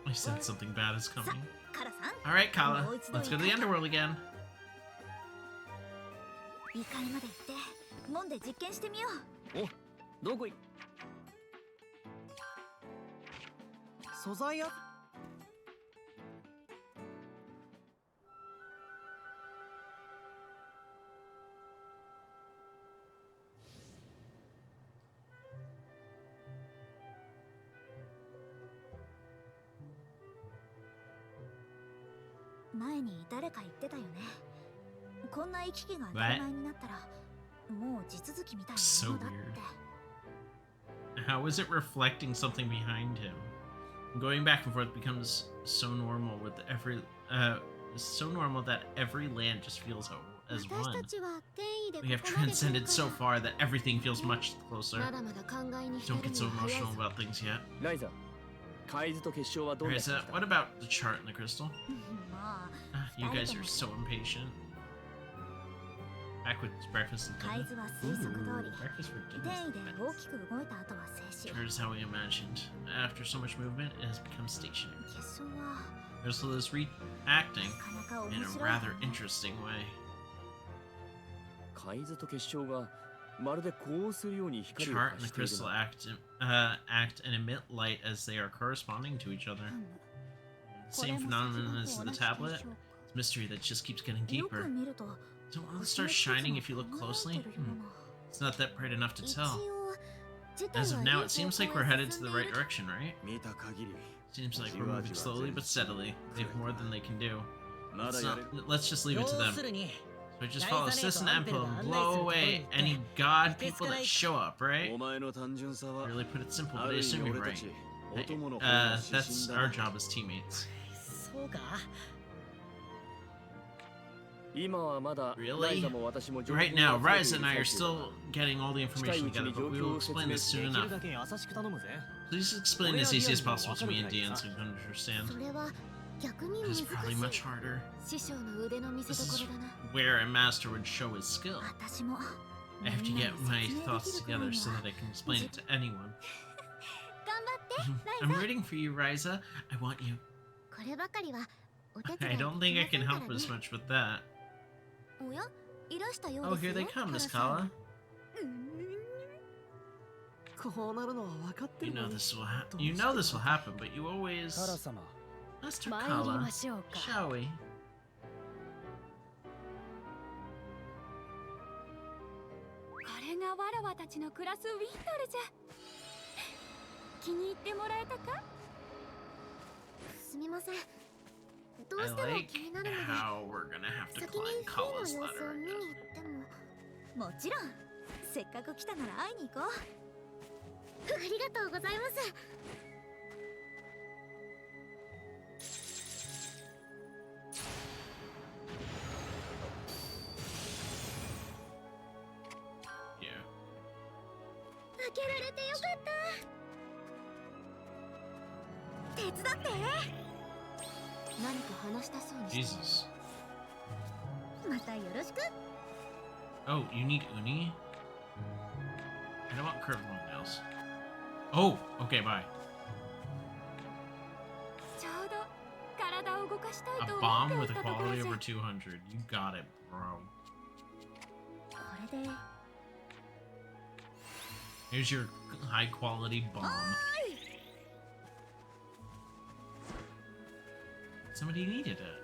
I said something bad is coming. Alright, Kala, let's go to the underworld again. 2階まで行って門で実験してみよう。お、どこい？素材屋？前に誰か言ってたよね。こんな行き来が当たり前になったら、もう地続きみたいなものだって。How is it reflecting something behind him? Going back and forth becomes so normal with every so normal that every land just feels as one. We have transcended so far that everything feels much closer. Don't get so emotional about things yet. Ryza, what about the chart and the crystal? You guys are so impatient. Back with breakfast and dinner. Breakfast for dinner. Here's how we imagined. After so much movement, it has become stationary. Crystal is reacting in a rather interesting way. Chart and the crystal act and emit light as they are corresponding to each other. The same phenomenon as the tablet. It's a mystery that just keeps getting deeper. Don't all start shining if you look closely? It's not that bright enough to tell. As of now, it seems like we're headed to the right direction, right? Seems like we're moving slowly but steadily. They have more than they can do. Let's just leave it to them. So just follow Sis and Empo and blow away any god people that show up, right? Really put it simple, but I assume you're right. That's our job as teammates. Really? Right now, Ryza and I are still getting all the information together, but we will explain this soon enough. Please explain as easy as possible to me and Dian so we can understand. It's probably much harder. This is where a master would show his skill. I have to get my thoughts together so that I can explain it to anyone. I'm rooting for you, Ryza. I want you. I don't think I can help as much with that. Oh, here they come, Miss Kala. You know this will happen, but you always... Master Kala, shall we? I like how we're gonna have to climb Kala's ladder again. もちろん。せっかく来たなら会いに行こう。ありがとうございます。開けられてよかった。手伝って。何か話したそうに。Jesus. またよろしく。Oh, you need uni? I don't want curved nails. Oh, okay, bye. A bomb with a quality over 200. You got it, bro. Here's your high quality bomb. Somebody needed it.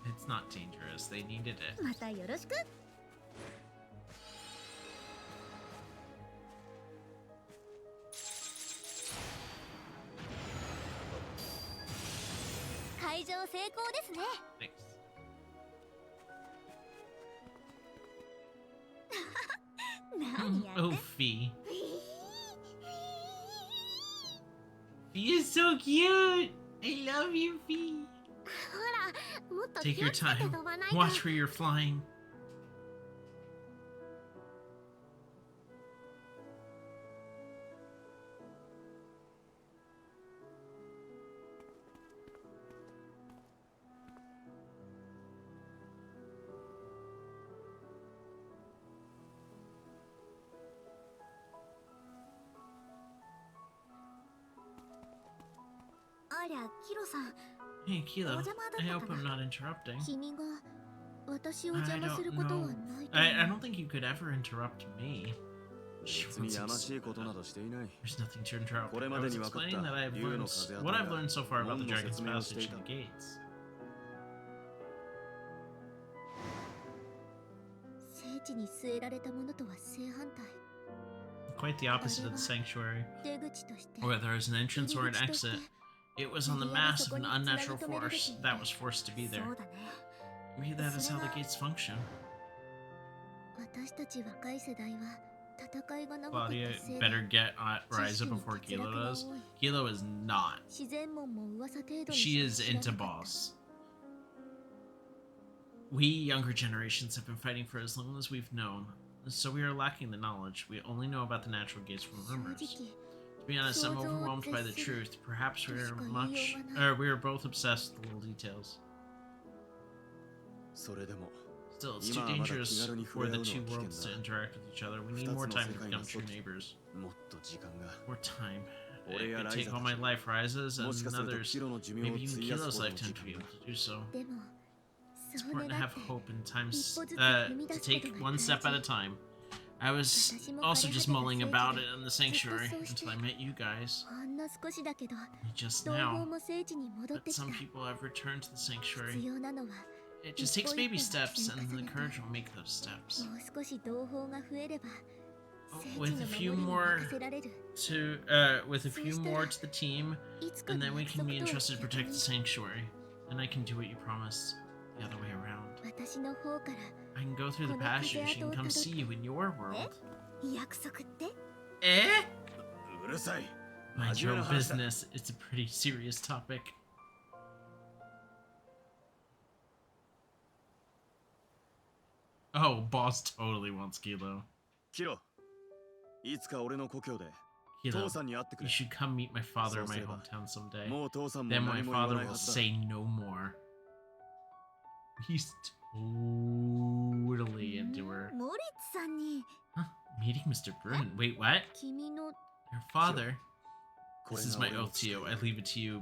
It's not dangerous. They needed it. またよろしく。会場成功ですね。Thanks. Oh, Fee. He is so cute! I love you, Fee! Take your time. Watch where you're flying. Hey, Kilo. I hope I'm not interrupting. I don't think you could ever interrupt me. There's nothing to interrupt. I was explaining that I've learned what I've learned so far about the Dragon's Passage and the gates. Quite the opposite of the sanctuary. Whether there is an entrance or an exit, it was on the mass of an unnatural force that was forced to be there. Maybe that is how the gates function. Claudia better get Ryza before Kilo does. Kilo is not. She is into boss. We younger generations have been fighting for as long as we've known, so we are lacking the knowledge. We only know about the natural gates from rumors. To be honest, I'm overwhelmed by the truth. Perhaps we are both obsessed with little details. Still, it's too dangerous for the two worlds to interact with each other. We need more time to become true neighbors. More time. It could take all my life, Ryza's and others. Maybe even Kilo's lifetime to be able to do so. It's important to have hope in times, to take one step at a time. I was also just mulling about it in the sanctuary until I met you guys. Just now. But some people have returned to the sanctuary. It just takes baby steps, and the courage will make those steps. With a few more to the team, and then we can be entrusted to protect the sanctuary. And I can do what you promised. The other way around. I can go through the passage and come see you in your world. Eh? Mind your own business. It's a pretty serious topic. Oh, boss totally wants Kilo. Kilo, you should come meet my father in my hometown someday. Then my father will say no more. He's totally into her. Huh? Meeting Mr. Brun. Wait, what? Your father? This is my oath to you. I leave it to you,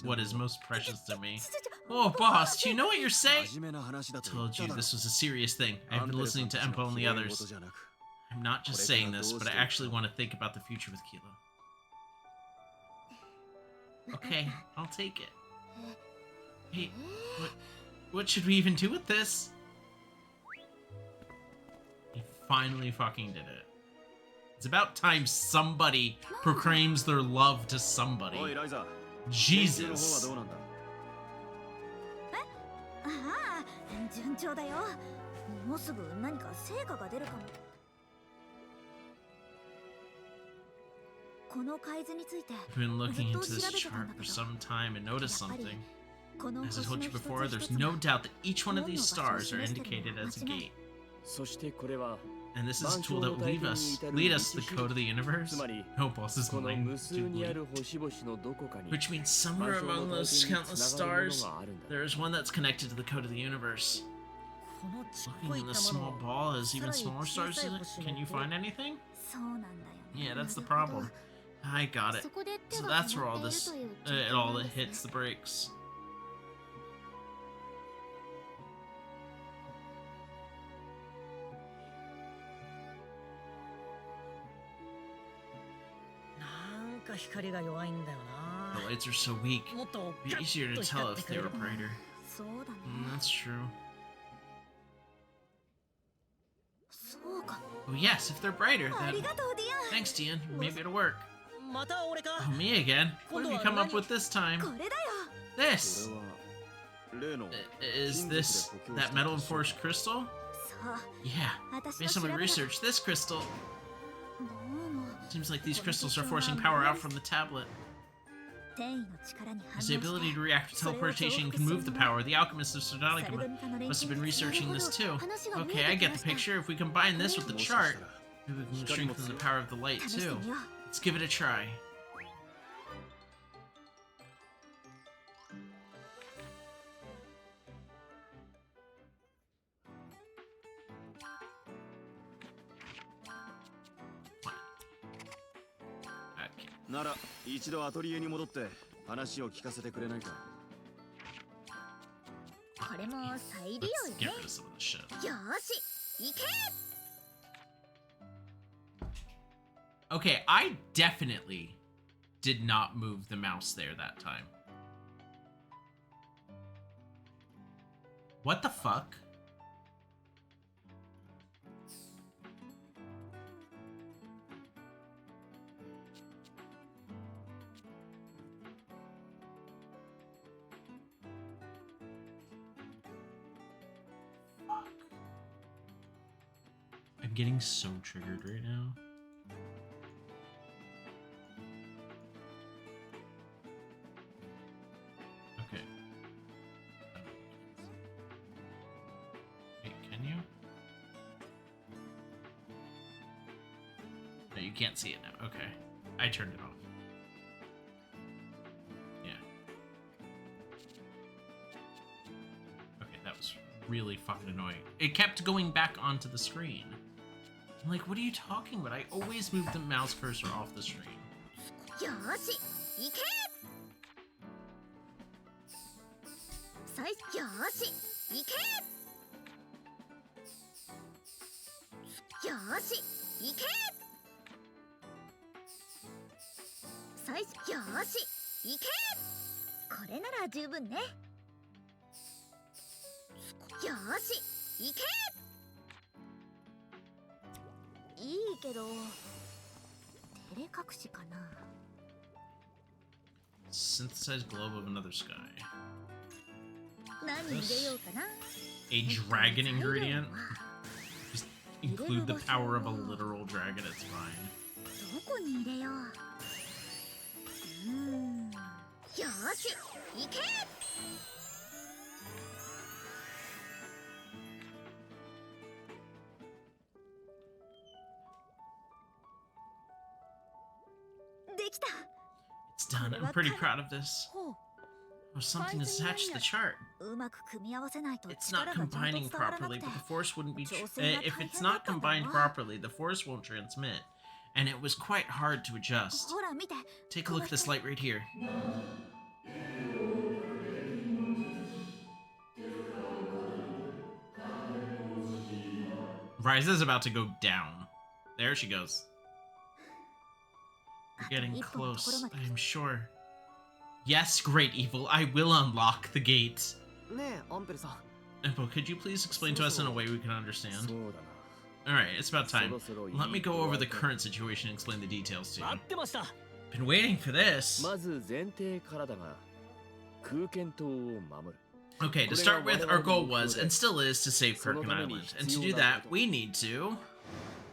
what is most precious to me. Oh, boss, do you know what you're saying? I told you this was a serious thing. I've been listening to Empo and the others. I'm not just saying this, but I actually want to think about the future with Kilo. Okay, I'll take it. Hey, what should we even do with this? He finally fucking did it. It's about time somebody proclaims their love to somebody. Jesus. I've been looking into this chart for some time and noticed something. As I told you before, there's no doubt that each one of these stars are indicated as a gate. And this is a tool that will lead us to the code of the universe. No, boss is lying. Which means somewhere among those countless stars, there is one that's connected to the code of the universe. Looking in the small ball has even smaller stars in it. Can you find anything? Yeah, that's the problem. I got it. So that's where all this, it all hits the brakes. The lights are so weak. It'd be easier to tell if they were brighter. That's true. Oh yes, if they're brighter, then... Thanks, Dian. Maybe it'll work. Oh, me again? What have you come up with this time? This! Is this that metal-enforced crystal? Yeah, based on my research, this crystal... Seems like these crystals are forcing power out from the tablet. Has the ability to react with teleportation and can move the power. The Alchemist of Sardonica must have been researching this too. Okay, I get the picture. If we combine this with the chart, maybe we can strengthen the power of the light too. Let's give it a try. Okay. なら一度アトリエに戻って話を聞かせてくれないか。これも再利 Let's 用 get よ rid ね。 of some of this shit. よし、行け。 Okay, I definitely did not move the mouse there that time. What the fuck? Fuck. I'm getting so triggered right now. Okay. Wait, can you? No, you can't see it now. Okay. I turned it off. Yeah. Okay, that was really fucking annoying. It kept going back onto the screen. I'm like, what are you talking about? I always move the mouse cursor off the screen. よし、行け。さい、よし、行け。よし、行け。さい、よし、行け。これなら十分ね。よし、行け。いいけど、照れ隠しかな。 Synthesized globe of another sky. 何入れようかな。 A dragon ingredient? Just include the power of a literal dragon, it's fine. どこに入れよう。よし、行け。できた。 It's done. I'm pretty proud of this. ほう。 Oh, something is attached to the chart. うまく組み合わせないと It's 力 not がちゃんと combining 伝わらなく properly, て but the force wouldn't be. 調整が If 大 it's 変だ not ったんだ combined な。 properly, the force won't transmit, and it was quite hard to adjust. ほら見て。 Take a look at this light right here. Ryza's about to go down. There she goes. We're getting close, I'm sure. Yes, great evil, I will unlock the gate. ねえ、アンペルさん。 Empo, could you please explain to us in a way we can understand? そうだな。 Alright, it's about time. そろそろいい Let me go over the current situation and explain the details to 待 you. ってました。 Been waiting for this. まず前提からだが、空間島を守る。 Okay, to start with, our goal was, and still is, to save Kirkin Island. And to do that, we need to...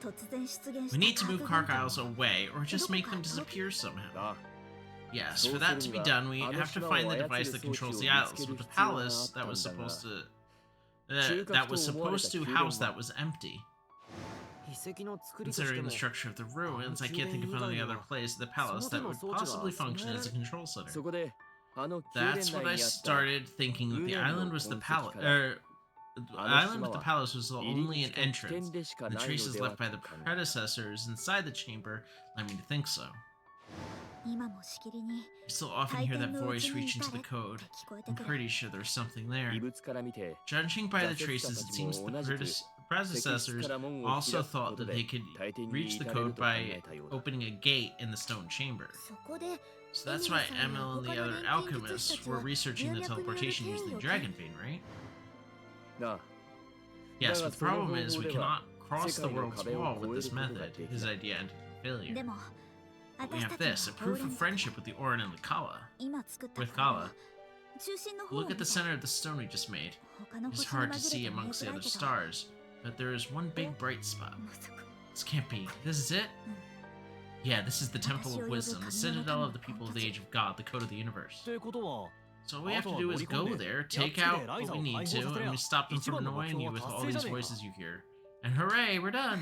突然出現した We need to move 科学 Kark Isles away, or just make them disappear somehow. だ。 Yes, for that to be done, we have to find the device that controls the isles, with the palace that was supposed to... house that was empty. 遺跡の作りとして Considering も the structure of the ruins, I can't think of any other place, the palace, that would possibly function as a control center. そこで、あの宮殿 That's 内 what I にあった started thinking that the island was the palace. The island with the palace was only an entrance. The traces left by the predecessors inside the chamber led me to think so. 今もしきりに I still often hear that voice reach into the code. 聞こえて I'm くる。 pretty sure there's something there. 異物から見て、 Judging by the traces, it seems the predecessors also thought that they could reach the code by opening a gate in the stone chamber. そこで So that's why Emil and the other alchemists were researching the teleportation using the dragon vein, right? なあ、 Yes, but the problem is we cannot cross the world's wall with this method. His idea ended in で failure. も But we 私 have た this, ち a の proof of friendship with the Orin and the Kala. 今作った With これは Kala. 中心の方を Look 見 at て the center of the stone we just made. 他の It's 星に hard to 紛 see れて見え amongst づ the らい other けど stars, but there is one big bright spot. まさか This can't be. This is it? Yeah, this is the Temple of Wisdom, the citadel of the people of the Age of God, the code of the universe. So all we have to do is go there, take out what we need to, and we stop them from annoying you with all these voices you hear. And hooray, we're done!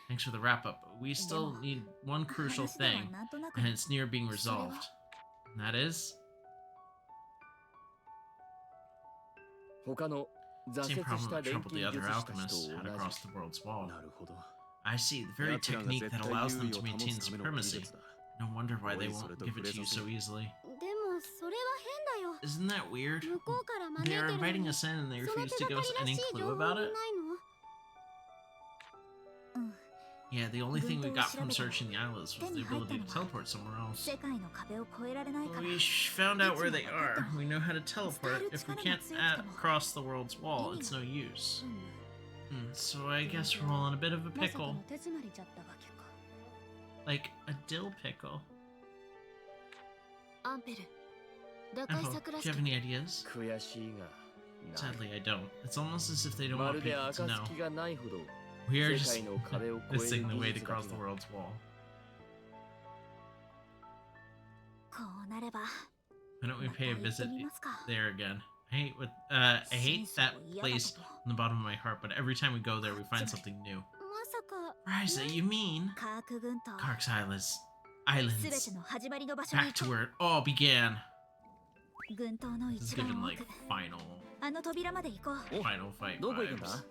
Thanks for the wrap-up. We still need one crucial thing, and it's near being resolved. And that is? Same problem that troubled the other alchemists had across the world's wall. I see, the very technique that allows them to maintain supremacy. No wonder why they won't give it to you so easily. Isn't that weird? They are inviting us in and they refuse to give us any clue about it? Yeah, the only thing we got from searching the islands was the ability to teleport somewhere else. We found out where they are. We know how to teleport. If we can't cross the world's wall, it's no use. So I guess we're all in a bit of a pickle. Like a dill pickle. Apple, do you have any ideas? Sadly, I don't. It's almost as if they don't want people to know. We are just missing the way to cross the world's wall. Why don't we pay a visit there again? I hate that place in the bottom of my heart, but every time we go there, we find something new. Ryza, you mean? Kark's Islands. Back to where it all began. This is giving like final fight vibes.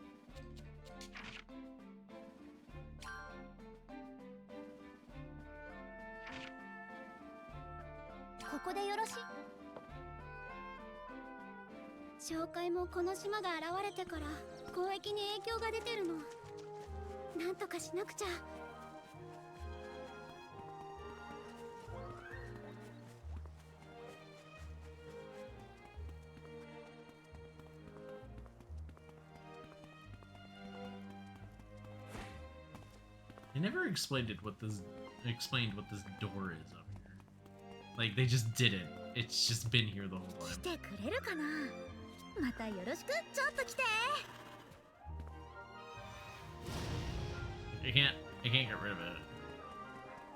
They never explained what this door is up here. Like they just did it. It's just been here the whole time. I can't get rid of it.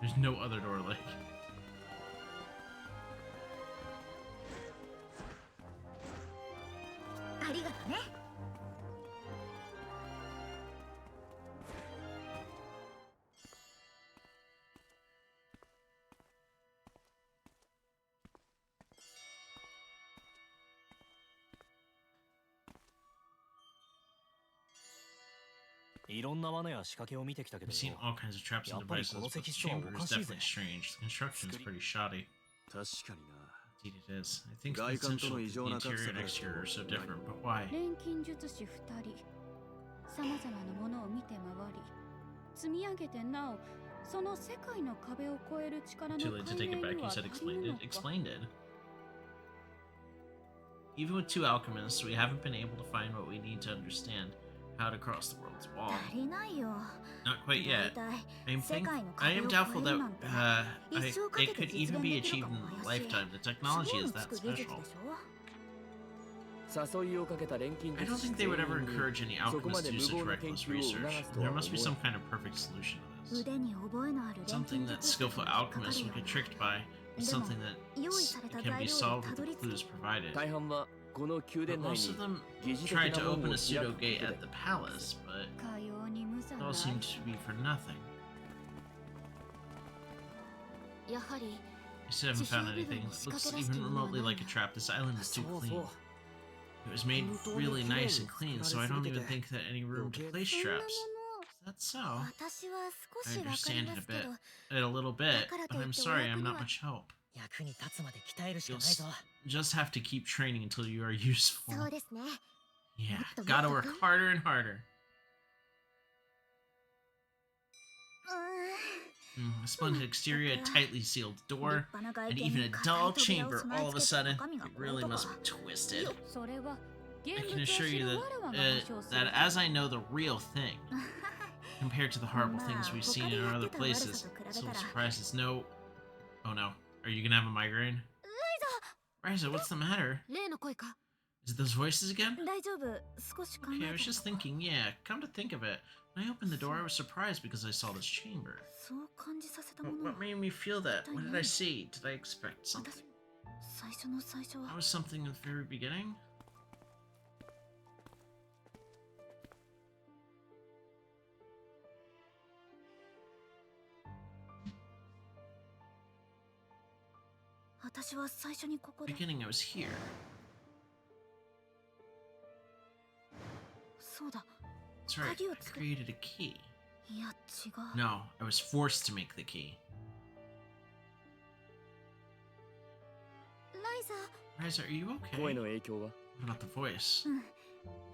There's no other door like. I've seen all kinds of traps and devices, but the chamber is definitely strange. The construction is pretty shoddy. Indeed it is. I think it's essential that the interior and exterior are so different, but why? Too late to take it back, you said explained it. Explained it. Even with two alchemists, we haven't been able to find what we need to understand how to cross the world's wall. Not quite yet. I am doubtful that it could even be achieved in a lifetime. The technology is that special. I don't think they would ever encourage any alchemists to do such reckless research. There must be some kind of perfect solution to this. Something that skillful alchemists would get tricked by, and something that can be solved with the clues provided. But most of them tried to open a pseudo gate at the palace, but it all seemed to be for nothing. I still haven't found anything that looks even remotely like a trap. This island is too clean. It was made really nice and clean, so I don't even think that any room to place traps. Is that so? I understand it a little bit, but I'm sorry I'm not much help. You'll just have to keep training until you are useful. Yeah, gotta work harder and harder. A splendid exterior, a tightly sealed door, and even a dull chamber all of a sudden. It really must be twisted. I can assure you that as I know the real thing, compared to the horrible things we've seen in our other places, it's a little surprised it's no... Oh no. Are you gonna have a migraine? Ryza, what's the matter? Is it those voices again? 大丈夫、少し考え Okay, た I was just thinking, yeah, come to think of it, when I opened the door, I was surprised because I saw this chamber. そう感じさせたもの What made me feel that? What did I see? Did I expect something? 私、最初の最初 That は was something at the very beginning? 私は最初にここで Beginning, I was here. そうだ That's right, I created a key. いや違う No, I was forced to make the key. ライザ Ryza, are you 声 okay? の影響は What about the voice?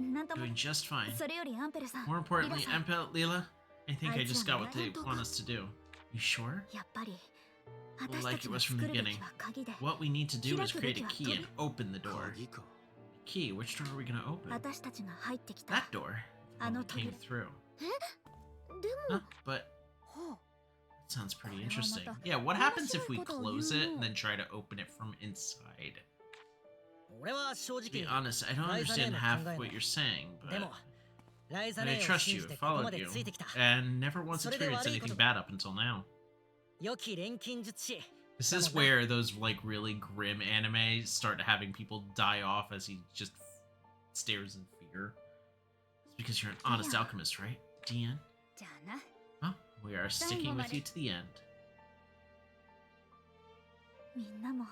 なんとも Doing just fine. それよりアンペルさん More importantly, リラさん Empel, Leela, I think I I just don't got what they know. want us to do. You sure? やっぱり Well, 私た like ち it が was from 作 the るべ beginning. きは鍵で What we need to do is create a Kira key and open the door. 鍵か Key? Which door are we gonna open? 私たちが入ってきた That door. The one we came through. でも Huh? But ほう that sounds pretty これは interesting. また Yeah, what happens if we 面白いことを close 言う it の。 and then try to open it from inside? 俺は正 To be 直 honest, I don't ライザ understand 姉の half 考え what も you're saying, で but もライザ I 姉を trust 信 you, じてここま followed で you, ついてきた and never once それで experienced 悪いこと anything bad up until now. 良き錬金術師 This is where those like really grim anime start having people die off as he just stares in fear. It's because you're an honest Yeah. alchemist, right, Dian? じゃあな Huh? We are sticking with you to the end. みんなも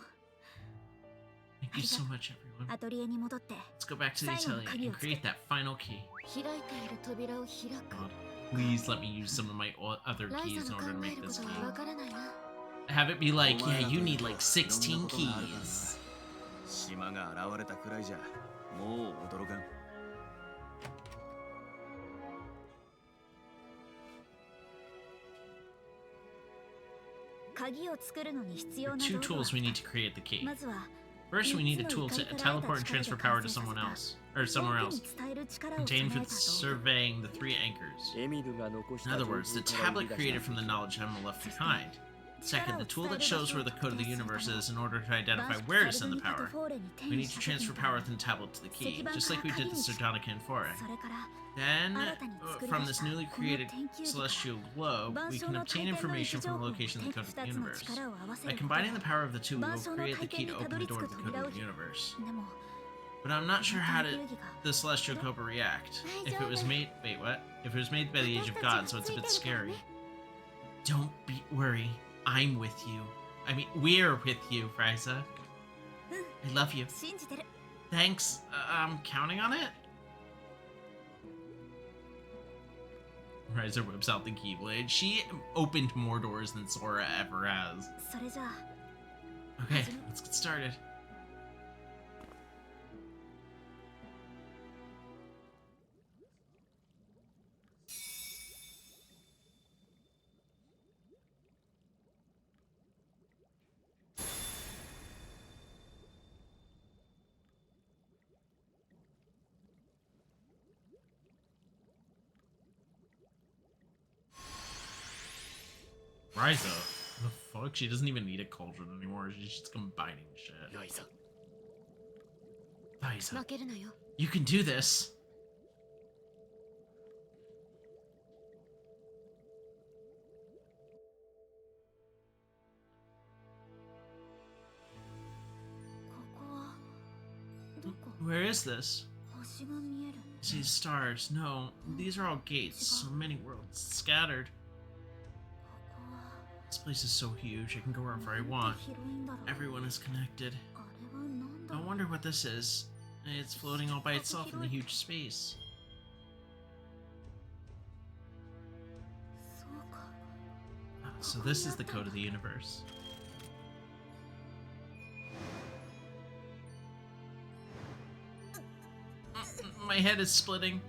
Thank you so much, everyone. アトリエに戻って Let's go back to the atelier and create that final key. 開いている扉を開く God, please let me use some of my other ライ keys ザ in の order 考 to え make るこ this と key. はわからないな Have it be like, yeah, you need like 16 keys. 島が現れたくらいじゃもう驚かん鍵を作るのに必要 There な are 道 two 具は tools we need to create the key. まずは First, we need a tool to teleport and transfer power to someone else, or somewhere 相手 else, に伝える力を contained 備 for えた道具 surveying the three anchors. エミルが残し In た other 情報 words, the から生 tablet み出 created した from the knowledge Emma left behind. Second, the tool that shows where the code of the universe is in order to identify where to send the power. We need to transfer power within the tablet to the key, just like we did the Sardonican Foray. それから Then, from this newly created celestial globe, we can obtain information from the location of the code of the universe. By combining the power of the two, we will create the key to open the door to the code of the universe. でも But I'm not sure how did the celestial cobra react. If it was made, wait, what? If it was made by the age of God, so it's a bit scary. Don't worry, I'm with you. I mean, we're with you, Ryza. I love you. 信じてる Thanks. I'm counting on it. Ryza whips out the Keyblade. She opened more doors than Sora ever has. それじゃあ Okay, let's get started. Ryza, the fuck? She doesn't even need a cauldron anymore. She's just combining shit. ライザ Ryza, 負けるなよ you can do this. ここはどこ Where is this? 星が見える See stars. No, these are all gates. So many worlds scattered. ここは This place is so huge. I can go wherever I なん want. て広いんだろう Everyone is connected. あれはなんだ I ろう wonder what this is. It's floating all by itself in the huge space. そうか So this is the code of the universe. My head is splitting.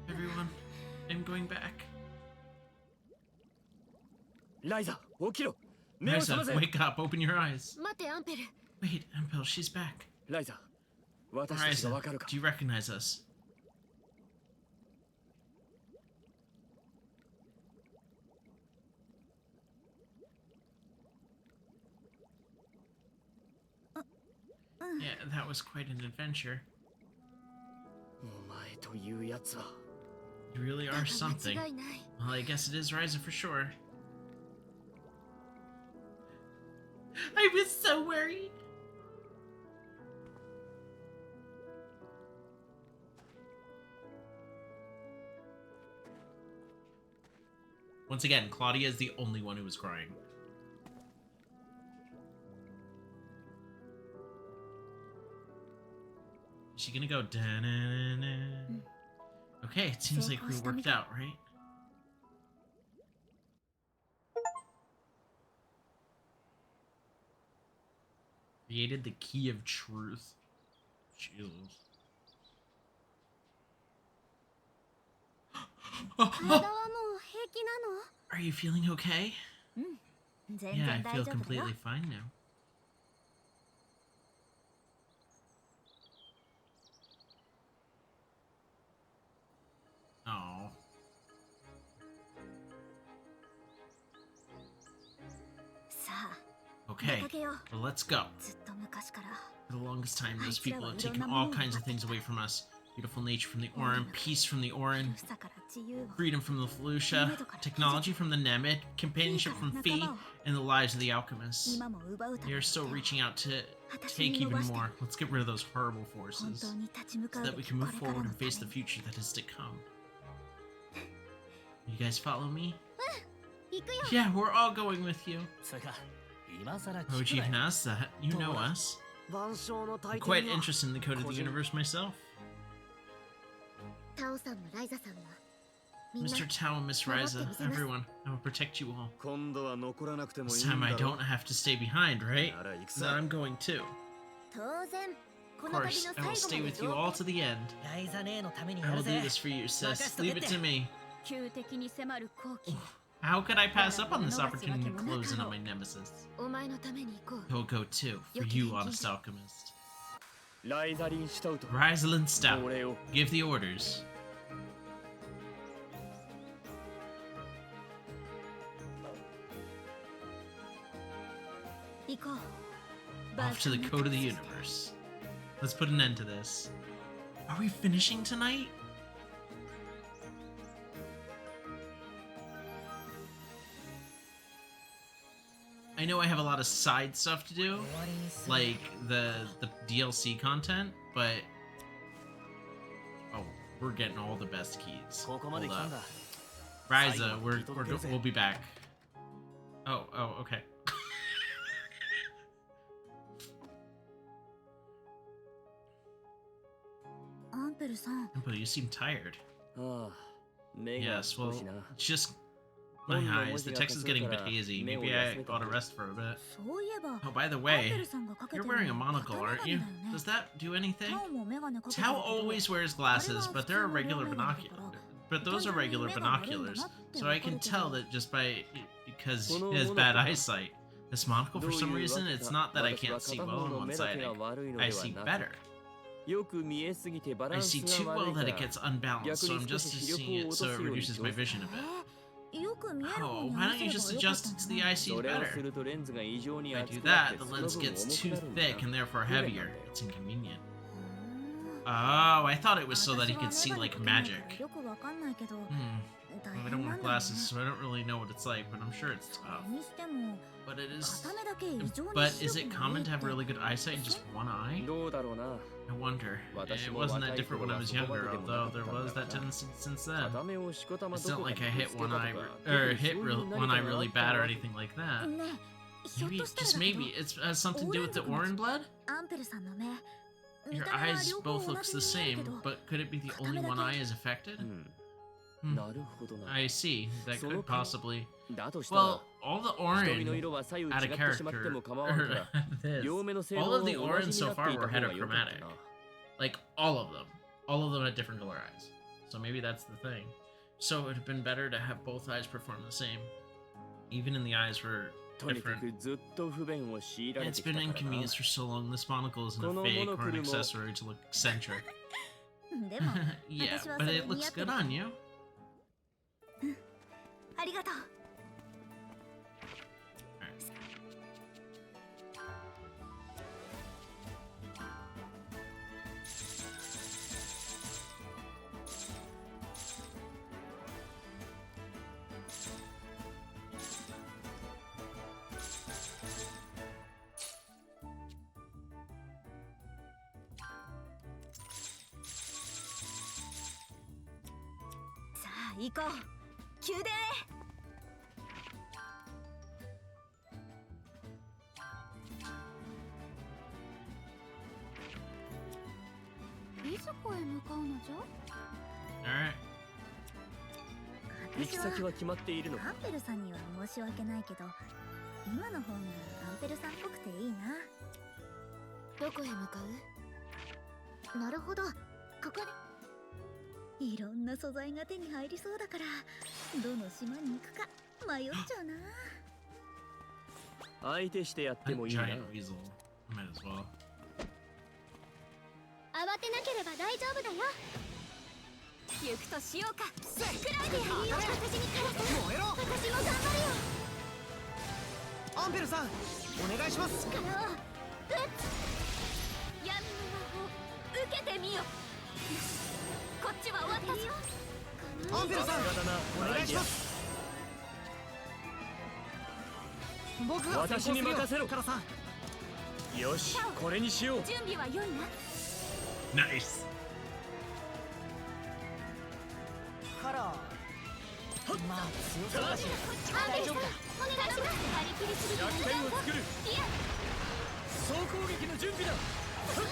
Everyone, I'm going back. ライザ起きろ目を覚ま Ryza, せ wake up, open your eyes. 待てアンペル Wait, Empel, she's back. ライザ私たちがわかる Ryza, か do you recognize us? Yeah, that was quite an adventure. お前というやつは You really are something. Well, I guess it is Ryza for sure. I was so worried. Once again, Claudia is the only one who was crying. Is she gonna go da-na-na-na? Okay, it seems like we worked out, right? Created the key of truth. Jesus. Are you feeling okay? Yeah, I feel completely fine now. Oh. Okay, well, let's go. For the longest time, those people have taken all kinds of things away from us. Beautiful nature from the Orin, peace from the Orin, freedom from the Felucia, technology from the Nemid, companionship from Fee, and the lives of the Alchemists. They are still reaching out to take even more. Let's get rid of those horrible forces, so that we can move forward and face the future that is to come. You guys follow me? Yeah, we're all going with you. Oh, Chief Nasa, you know us. I'm quite interested in the code of the universe myself. Mr. Tao and Miss Ryza, everyone, I will protect you all. This time I don't have to stay behind, right? So I'm going too. Of course, I will stay with you all to the end. I will do this for you, sis. Leave it to me. How could I pass up on this opportunity to close in on my nemesis? He'll go too, for you, honest alchemist. Ryza Stout, give the orders. Off to the code of the universe. Let's put an end to this. Are we finishing tonight? I know I have a lot of side stuff to do, like the DLC content, but oh, we're getting all the best keys. Hold up. Ryza, we'll be back. Oh, okay. But you seem tired. Yes, well, it's just my eyes. The text is getting a bit hazy. Maybe I ought to rest for a bit. Oh, by the way, you're wearing a monocle, aren't you? Does that do anything? Tao always wears glasses, but they're a regular binocular. But those are regular binoculars, so I can tell that just because he has bad eyesight. This monocle, for some reason, it's not that I can't see well on one side. I see better. I see too well that it gets unbalanced, so I'm just seeing it so it reduces my vision a bit. Oh, why don't you just adjust it to the eye sees better? If I do that, the lens gets too thick and therefore heavier. It's inconvenient. Oh, I thought it was so that he could see like magic. Well, I don't wear glasses, so I don't really know what it's like, but I'm sure it's tough. But it is... But is it common to have really good eyesight in just one eye? I wonder. It wasn't that different when I was younger, although there was that tendency since then. It's not like I hit one eye, one eye really bad or anything like that. Maybe, just maybe, it has something to do with the Orin blood? Your eyes both looks the same, but could it be the only one eye is affected? I see. That could possibly... Well, all the Orin add a character. All of the Orin so far were heterochromatic. Like, all of them. All of them had different color eyes. So maybe that's the thing. So it would have been better to have both eyes perform the same. Even in the eyes were different. It's been inconvenience for so long. This monocle isn't a fake or an accessory to look eccentric. Yeah, but it looks good on you. 行こう。宮殿へ。いずこへ向かうのじゃ。Alright. 行き先は決まっているのか。アンペルさんには申し訳ないけど、今の方がアンペルさんっぽくていいな。どこへ向かう？なるほど、ここで。いろんな素材が手に入りそうだから、どの島に行くか迷っちゃうな。相手してやってもいいな。Giant weasel. Might as well. 慌てなければ大丈夫だよ。行くとしようか。クラウディア、私にからさ。燃えろ。私も頑張るよ。アンペルさん、お願いします。力を闇の魔法受けてみよ。こっちは終わったぞ。アンペルさん、だな。お願いします。僕が私に任せろ。カラさん。よし、これにしよう。準備は良いな。Nice. カラー。まあ強そうだし。アンペルさん、お願いします。張り切りすぎて弱点を作る。いや、総攻撃の準備だ。空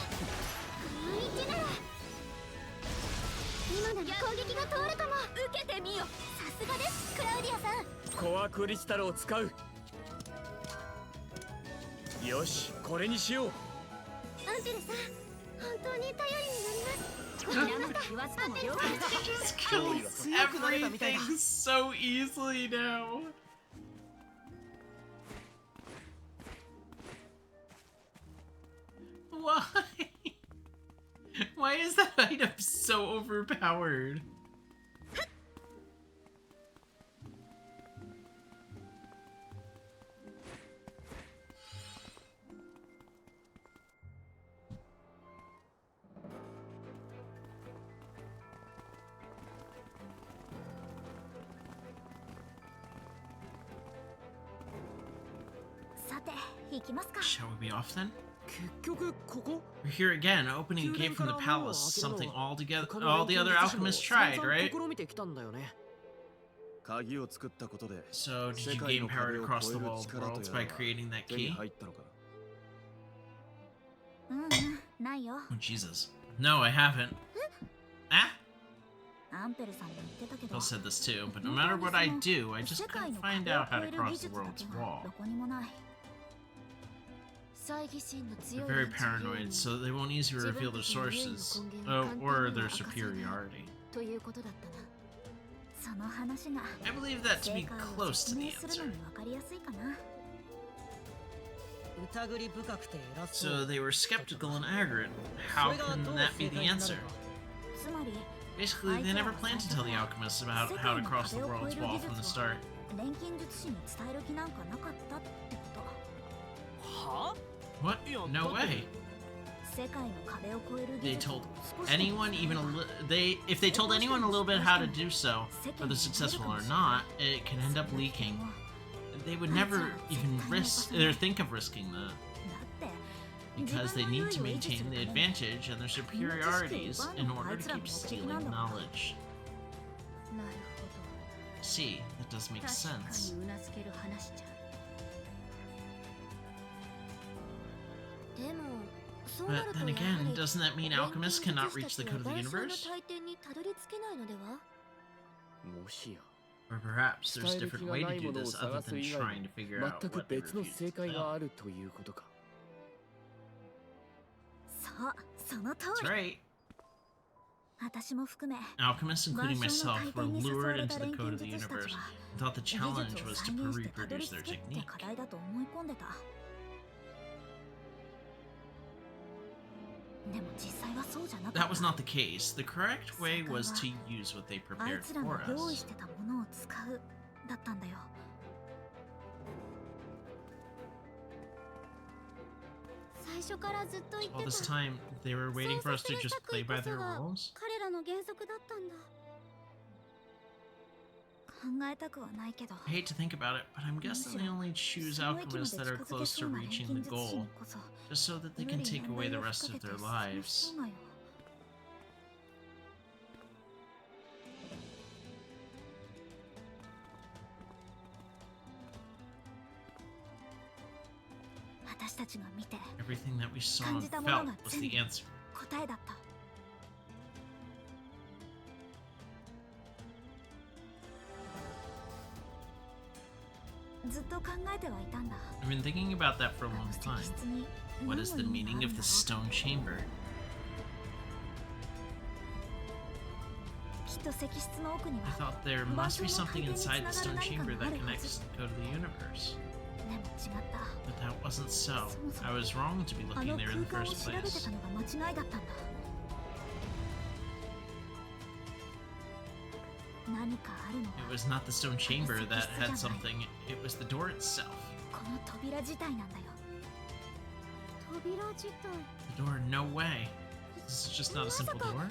一なら今なら攻撃が通るかも。受けてみよ。さすがです、クラウディアさん。コアクリスタルを使う。よし、これにしよう。アンペルさん、本当に頼りになります。 Just kills everything so easily now. Why? Why is that item so overpowered? Shall we be off then? 結局ここ? We're here again, opening a gate from the palace. Something all the other alchemists tried, right? So, did you gain power to cross the wall of worlds by creating that key? Oh, Jesus. No, I haven't. Ah? Phil said this too, but no matter what I do, I just couldn't find out how to cross the world's wall. They're very paranoid, so they won't easily reveal their sources, or their superiority. I believe that to be close to the answer. So they were skeptical and arrogant. How can that be the answer? Basically, they never planned to tell the alchemists about how to cross the world's wall from the start. What? No way. They told anyone if they told anyone a little bit how to do so, whether successful or not, it can end up leaking. They would never even think of risking that. Because they need to maintain the advantage and their superiorities in order to keep stealing knowledge. See, that does make sense. But then again, doesn't that mean alchemists cannot reach the code of the universe? Or perhaps there's a different way to do this other than trying to figure out what they refuse to tell. That's right. Alchemists, including myself, were lured into the code of the universe and thought the challenge was to reproduce their technique. That was not the case. The correct way was to use what they prepared for us. All this time, they were waiting for us to just play by their rules? I hate to think about it, but I'm guessing they only choose alchemists that are close to reaching the goal, just so that they can take away the rest of their lives. ちが見て Everything that we saw 感 and じたもの felt が was 全 the 部 answer. 答えだった。ずっと考えてはいたんだ。 I've been thinking about that for a long time. What is the meaning of the stone chamber? きっと石室の奥に I は thought there must be something inside the stone chamber that connects the code of the universe. でも違った。 But that wasn't so. I was wrong to be あ looking の there in the 空間を first 調べて place. たのが間違いだったんだ。何かあるの It は was not the stone chamber that had something, it was the door itself. この扉自体なんだよ。扉自体。 The door, no way. This is just not a simple door.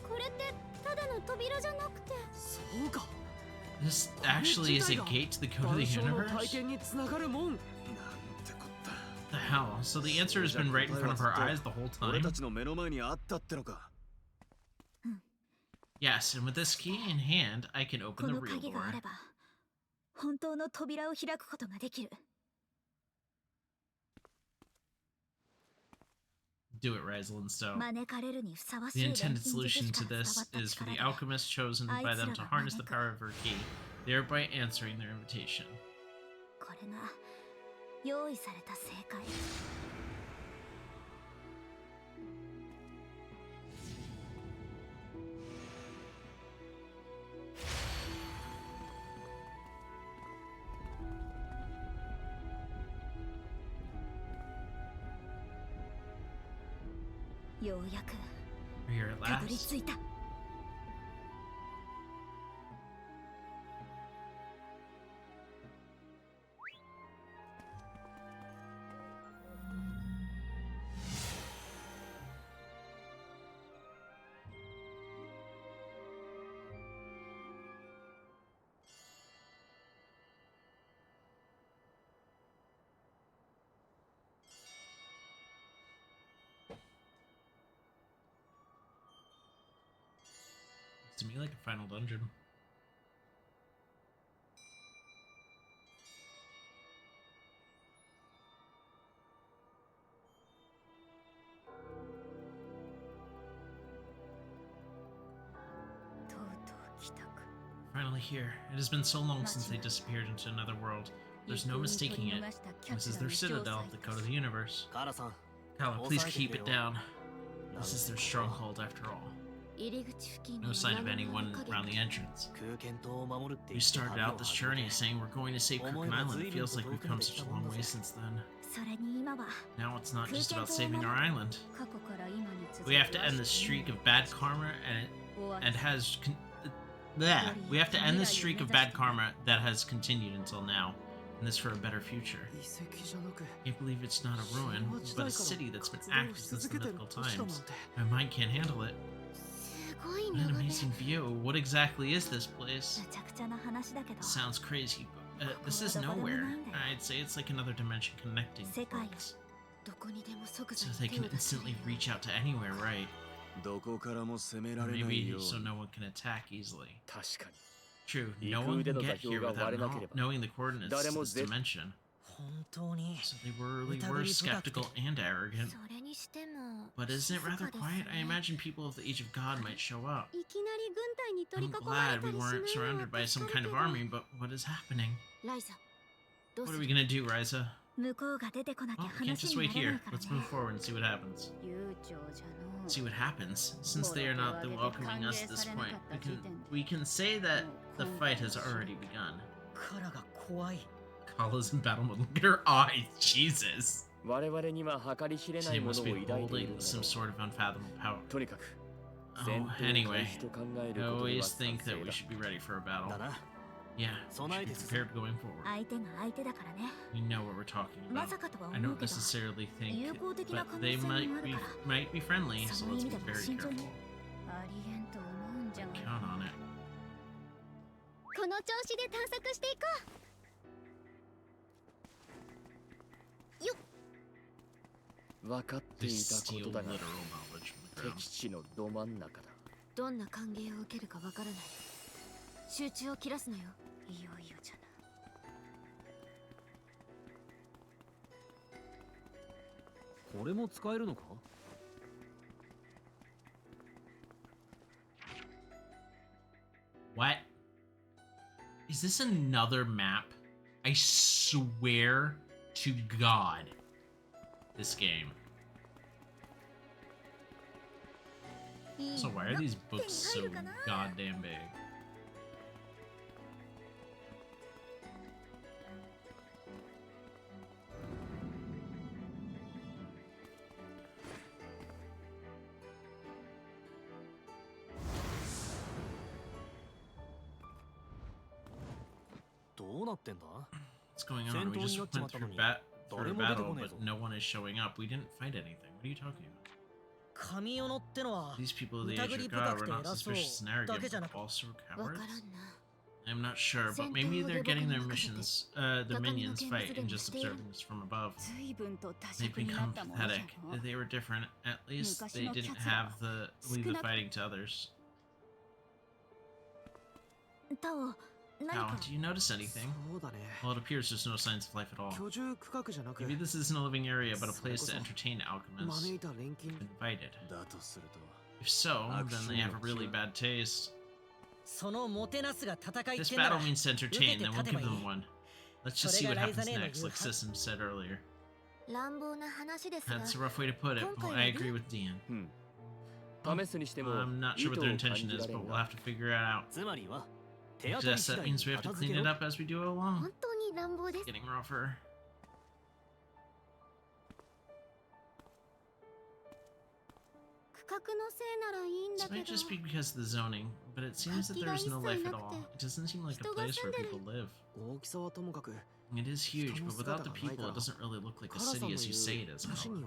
これってただの扉じゃなくて。そうか。 This actually is a gate to the code of the 万象の universe? 体験につながるもん。なんてこった。 The hell? So the answer has been right in front of our eyes the whole 俺 time? たちの目の前にあったってのか。 Yes, and with this key in hand, I can こ open the の real 鍵があ door. れば本当の扉を開くことができる。 Do it, Ryza, so. 招かれるにふさわし The い錬 intended 金術 solution 師 to から伝 this わった is for 力 the で alchemist chosen by them to harness the power of her key, thereby answering their invitation. これが用意された正解。ようやく We're here at たどり last. 着いた。To me, like a final dungeon. Finally here. It has been so long since they disappeared into another world. There's no mistaking it. This is their citadel, the code of the universe. カーラさん Kala, please keep it down. This is their stronghold after all. 入り口付近 No に sign of 何も anyone 影 around the entrance. 空間島を守るって言 We って started 旅を out this 始め journey て saying we're going to save Crooked Island. It feels like we've come such a long way since then. それに今は Now it's not just about saving our island. 過去から今に続く We have to end the streak of bad karma and has we have to end the streak of bad karma that has continued until now. And this for a better future. 遺跡じゃなく。 Can't believe it's not a ruin, but a city that's been active since the mythical times. My mind can't handle it. すごい What an 眺め amazing view. What exactly is this place? むちゃくちゃな話だけど Sounds crazy, but this is nowhere. I'd say it's like another dimension connecting points. どこにでも即座 So に they 手 can を出せる instantly reach out to anywhere, right? どこからも攻められない Maybe よう so に。 no one can attack easily. 確かに。 True, no one can get here without knowing the coordinates of this dimension. 本当に So they really were skeptical and arrogant. それにしても But isn't it 静 rather かです quiet? I ね imagine people of the Age of God might show up. いきなり軍隊に取 I'm り囲まれ glad た we りしない weren't のは surrounded by some 助か kind る of けど army, but what is happening? ライザどう What す are we る gonna do, Ryza? 向こうが出てこなき Oh, ゃ we can't 話 just に wait ならな here. いから Let's ね move forward and see what happens. 悠長じゃの See what happens. Since they are not welcoming us at this point, we can say that the fight has already begun. カラが怖い Kala's in battle mode. Look at her eyes. Jesus. 我々には計り知れな They いもの must を be 抱いている holding んだろ some う。 sort of unfathomable power. とにかく。 Oh, 戦闘開 anyway, 始と考え I ることには always 賛 think that 成 we だ。 should be ready for a battle. だな Yeah, we should be prepared going forward. 相手が相手だからね。 We know what we're talking ま about. さかとは I 思う don't けど necessarily think, 友好的な but 可能 they 性もあ might る be から might be friendly, so その let's 意味 be でも very 慎重 careful. に。ありえんと思うんじゃが Count on it. この調子で探索していこ分かって They いたこ steal とだが literal knowledge from the ground. 敵地のど真ん中だ。うどんな歓迎を受けるかわからない集中を切らすなよいよいよじゃなこれも使えるのか？ What? Is this another map? I swear to God, this game. So why are these books so goddamn big? What's going on? We just went through a battle, but no one is showing up. We didn't fight anything. What are you talking about? These people of the Age of God were not suspicious and arrogant, but also cowards? I'm not sure, but maybe they're getting their missions, their minions fight and just observing us from above. They've become pathetic. They were different. At least they didn't have leave the fighting to others. Tao, do you notice anything? Well, it appears there's no signs of life at all. Maybe this isn't a living area, but a place to entertain alchemists. Invited. If so, then they have a really bad taste. This battle means to entertain, then we'll give them one. Let's just see what happens next, like Sisson said earlier. That's a rough way to put it, but I agree with Dian. I'm not sure what their intention is, but we'll have to figure it out. I guess that means we have to clean it up as we do it along. It's getting rougher. This might just be because of the zoning, but it seems that there is no life at all. It doesn't seem like a place where people live. It is huge, but without the people, it doesn't really look like a city as you say it is. Back in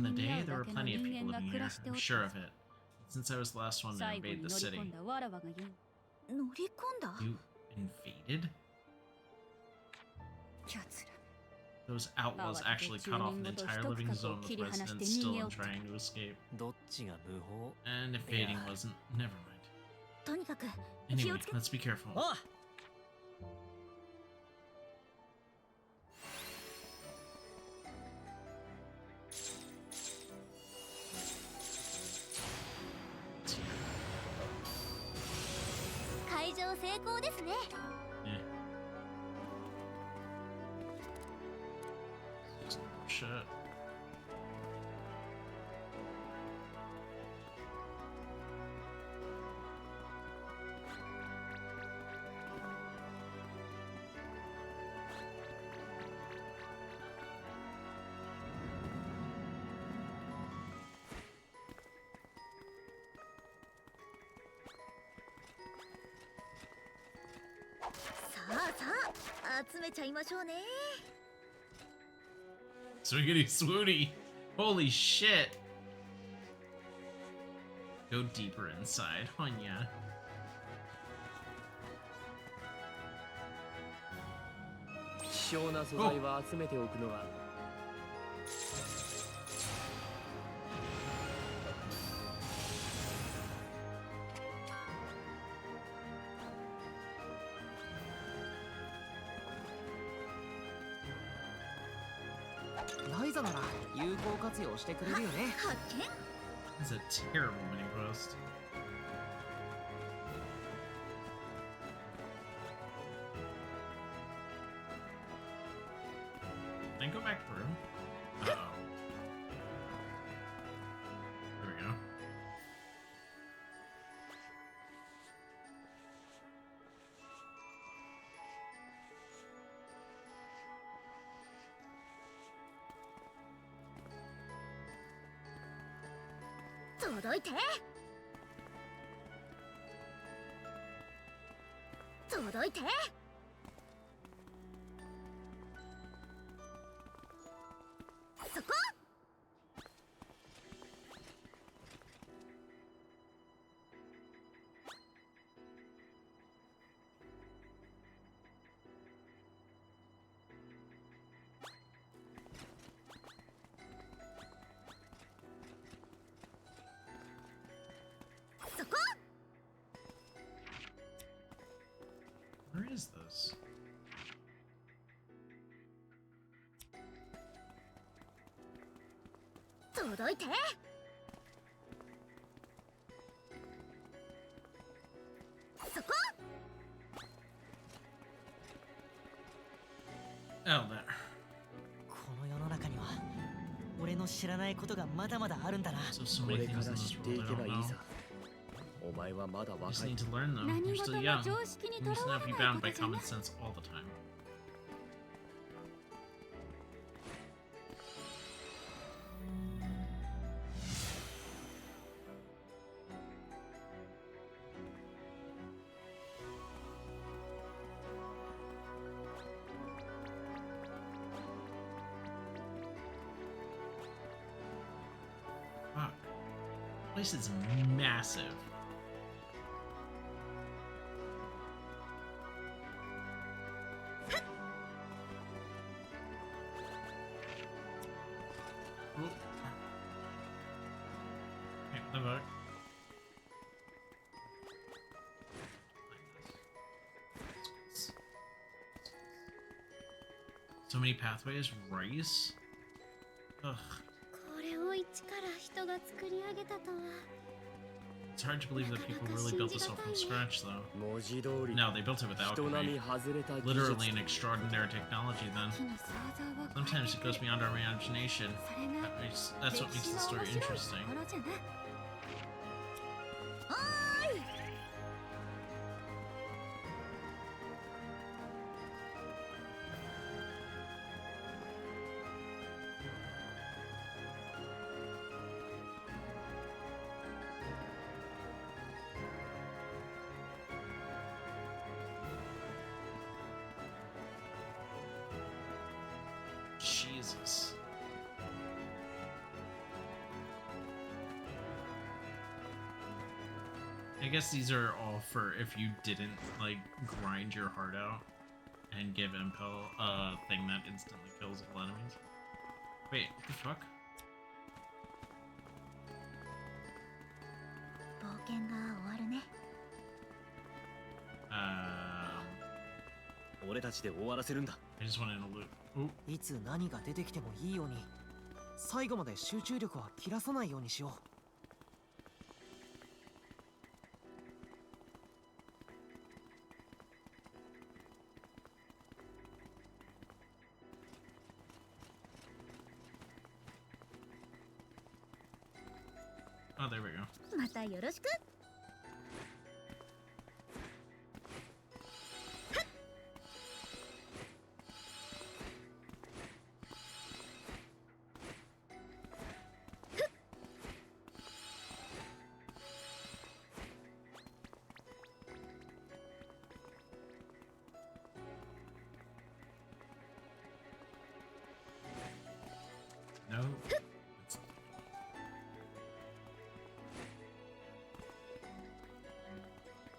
the day, there were plenty of people living here. I'm sure of it. Since I was the last one to invade the city. You invaded? Those outlaws actually cut off an entire living zone with residents still trying to escape. And invading wasn't... Never mind. Anyway, let's be careful. Yeah. Shit. Swiggity swooty. Holy shit. Go deeper inside, Honya. Oh. ライザなら有効活用してくれるよね。That's a terrible mini post. Can I go back through? Uh-oh. There we go. Where is this? 届いて。そこ。 Oh, there. この世の中には俺の知らないことがまだまだあるんだな。 So こ many れか things ら in 知 this ってい world I けば don't いい know. さ。お前はまだ I 若 just い need。to learn them. 何 You're 事 still も young. 常識に You とら must わ not れ be ない bound こ by とじゃな common い。 sense all the time. Fuck. This place is massive. Oop. Hey, what the fuck? So many pathways, rice? Ugh. これを一から人が作り上げたとは。 It's hard to believe that people really built this all from scratch, though. 文字通り No, they built it with 人並み alchemy. 外れた技 Literally 術。 an extraordinary technology, then. 木の想像を超えて Sometimes it goes beyond our imagination. それが That's what makes the story 歴史の面白い interesting. ところじゃな。おーい。 Jesus. I guess these are all for if you didn't, like, grind your heart out and give Impel a thing that instantly kills all enemies. Wait, what the fuck? 冒険が終わるね。 俺たちで終わらせるんだ。 I just wanted to loot. Oop. いつ何が出てきてもいいように最後まで集中力は切らさないようにしよう。 Oh, there we go. またよろしく。 No. It's-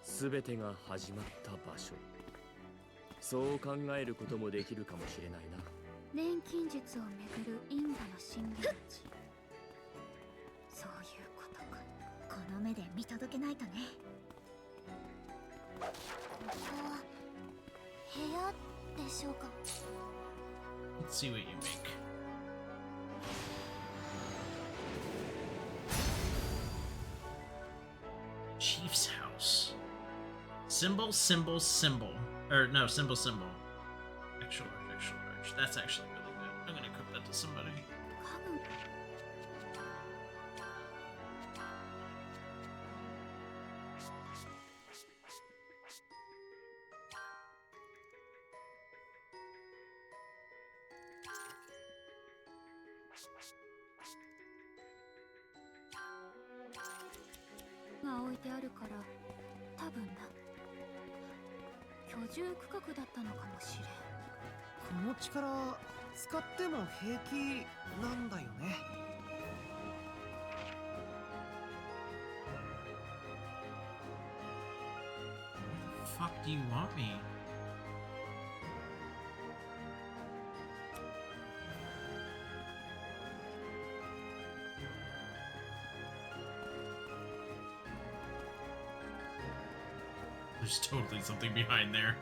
すべてが始まった場所。そう考えることもできるかもしれないな。錬金術をめぐる因果の震源地。そういうことか。この目で見届けないとね。ここは部屋でしょうか。 Let's see what you make. Chief's house. Symbol, symbol, symbol. Or no, symbol, symbol. Extra large, extra large. That's actually really good. I'm gonna equip that to somebody. 家具。 が置いてあるから多分だ。居住区画だったのかもしれん。この力使っても平気なんだよね。 What the fuck do you want me? There's totally something behind there.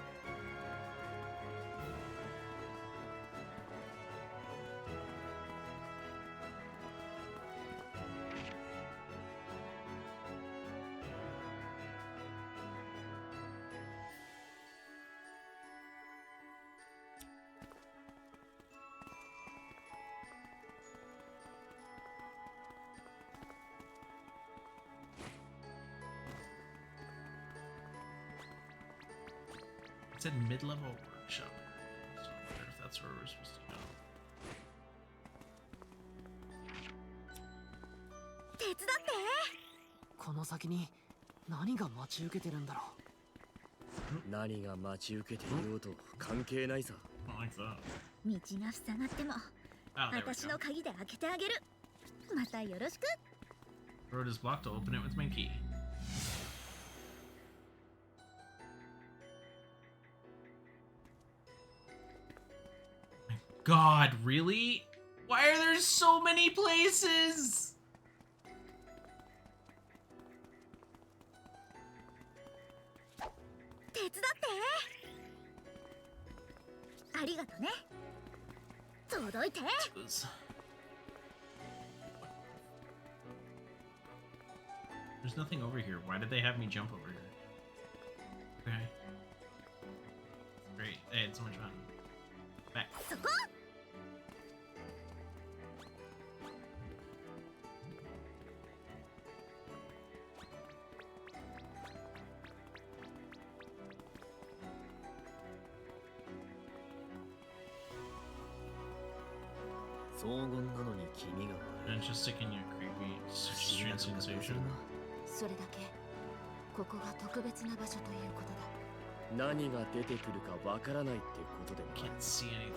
It said mid-level workshop. So I wonder if that's where we're supposed to go. 手伝って。この先に何が待ち受けてるんだろう。何が待ち受けていようと関係ないさ。I don't like that. 道が塞がっても Oh, there we 私 go. の鍵で開けてあげる。またよろしく。 Road is blocked. I'll open it with my key. My God, really? Why are there so many places? 手伝って。ありがとね。届いて。 There's nothing over here. Why did they have me jump over here? Okay. Great. They had so much fun. Back. そこ。荘厳なのに気味が悪い。 And just sticking your creepy strange sensation. それだけここが特別な場所ということだ。何が出てくるかわからないってことでもない。 Can't see anything.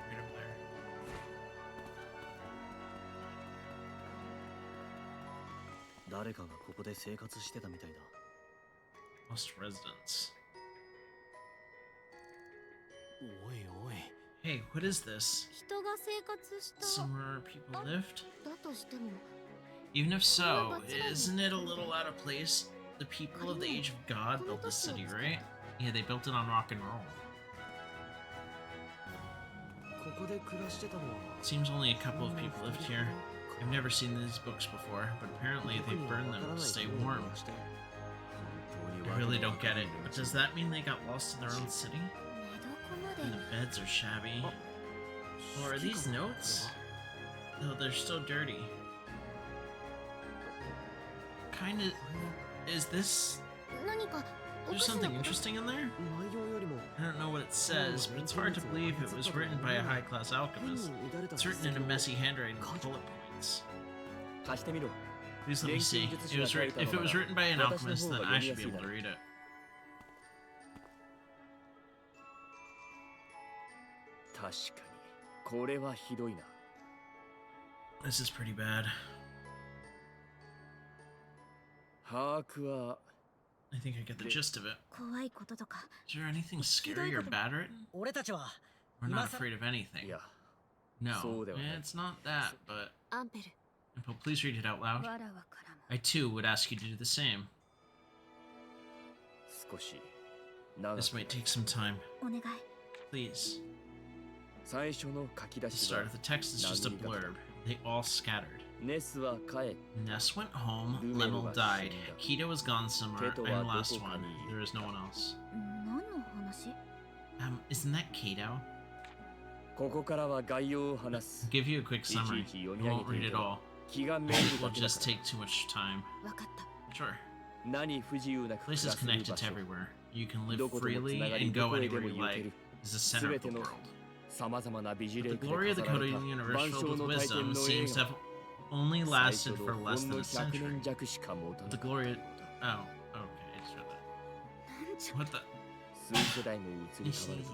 Right up there. 誰かがここで生活してたみたいだ。 Lost residents. おいおい。 Hey, what is this? 人が生活した Somewhere people lived? だとしても Even if so, isn't it a little out of place? The people of the Age of God built this city, right? Yeah, they built it on rock and roll. ここで暮らしてたのは Seems only a couple of people lived here. I've never seen these books before, but apparently they burn them to stay warm. I really don't get it, but does that mean they got lost in their own city? 寝床ま And で the beds are shabby. Or are these notes? No, they're still dirty. Kinda... Is this... 何かおか There's しな something こと interesting in there? 内容よりも I don't know what it says, but it's hard to believe it was written by a high-class alchemist. It's written in a messy handwriting with bullet points. 貸してみろ。 Please let me see. If it was written by an alchemist, then I should be able to read it. 確かにこれはひどいな。 This is pretty bad. 把握は I think I get the gist of it. 怖いこととか Is there anything scary or bad written? 俺たちは We're not afraid of anything. いや No, そうではない。 it's not that, but... アンペル But please read it out loud. わらわからも I too would ask you to do the same. 少し長 This く might take some time. お願い。 Please. 最初の書き出 The し start は of the text is just a blurb. They all scattered. ネスは帰 Ness went home, Lemel died, Kita was gone somewhere, and last one, there is no one else. 何の話？ Isn't that Kato? ここからは概要を話す。 I'll give you a quick summary. I won't read it all. 気がめ It るだ will けだ just take too much time. わかった。 Sure. 何不自由なく暮 Place ら is せる connected 場 to 所。 everywhere. You can live どことも freely つながり and ど go こへで anywhere も you 行け like. る。 Is the す center べ of て the の world. さまざまな美 The 辞麗句 glory で of the 飾られ Kodo た universe 万 filled 象 with の体 wisdom 験の seems 映 to 画 have only 最 lasted 初 for の less ほん than の a 100 century. 年弱しか持た The ない。 glory... Oh, okay, I just read that. What the... 数世代も移り変わる。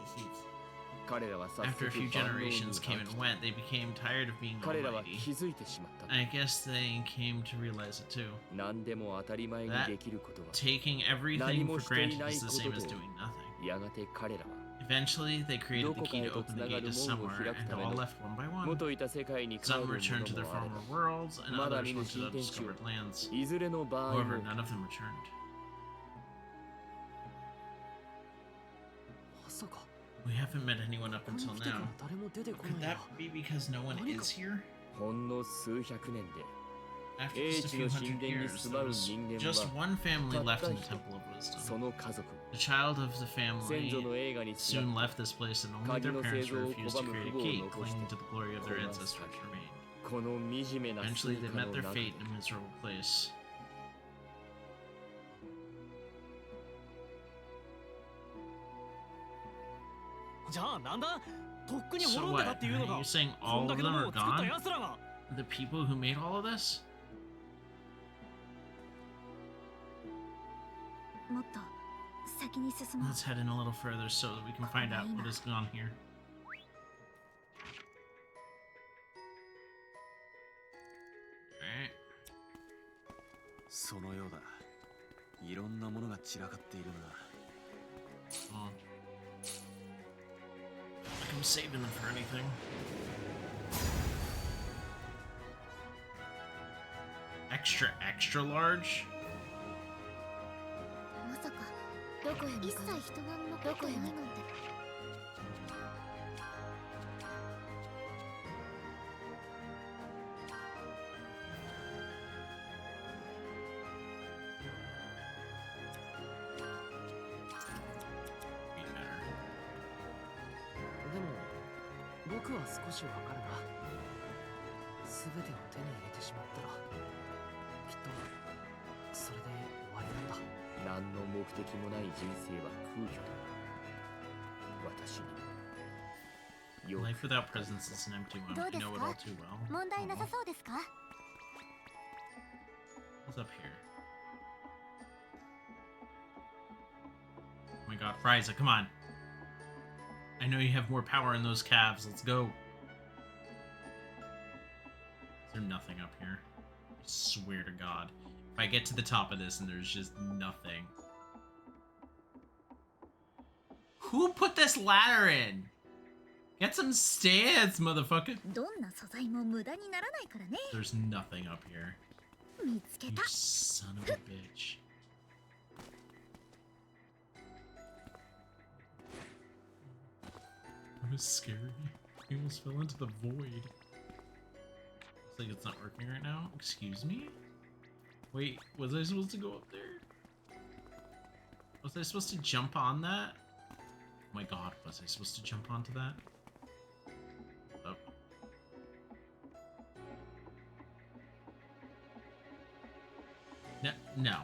彼らは早 After 速 a few 万能に generations came 飽 and き went, they became tired of being 彼らは almighty. 気づいてしまった。 I guess they came to realize it too. 何でも当たり前にできることは Taking everything for granted is the same as doing nothing. やがて彼らは Eventually, they created the key to open the gate to somewhere, and all left one by one. 元いた世界に帰る Some も returned to their のもあれ former worlds, and まだ others 見ぬ went to 新天地を undiscovered lands. いずれの場合 However, も none of them returned. まさか We haven't met anyone up ここに until 来てから now. 誰も出てこ Could ない that な。 be because no one is here? ほんの数百年で After just a few hundred years, there was just one family left in the Temple of そ Wisdom. の家族 The child of the 先 family 祖の映画にすが soon left this place, and only their parents refused to create a key, clinging to the glory of their ancestors remained. この惨めな Eventually, they 住処 met の their 中 fate in a miserable place. じゃあなんだ、とっくに So 滅んでた what? っていうの Are か。 you saying こ all んだ of けの them も are のを作った gone? 奴らが。 The people who made all of this? もっと先に進もう。 Let's head in a little further so that we can find out what is going on here. Alright. そのようだ。いろんなものが散らかっているな。Oh. Like I'm saving them for anything. Extra, extra large? まさかどこへ向かう？一切人が残ってないなんて。でも僕は少しわかるな。全てを手に入れてしまったらきっとそれで終わりなんだ。何の目的もない人生は空虚だ。私にも。 Life without presence is an empty one. You know it all too well. 問題なさそうですか？ What's up here? Oh my god, Ryza, come on. I know you have more power in those calves. Let's go. Is there nothing up here? I swear to God. If I get to the top of this and there's just nothing. Who put this ladder in? Get some stairs, motherfucker. どんな素材も無駄にならないからね。 There's nothing up here. 見つけ You た。 son of a bitch. That was scary. He almost fell into the void. Looks like it's not working right now. Excuse me? Wait, was I supposed to go up there? Was I supposed to jump on that? Oh my god, was I supposed to jump onto that? Oh. No.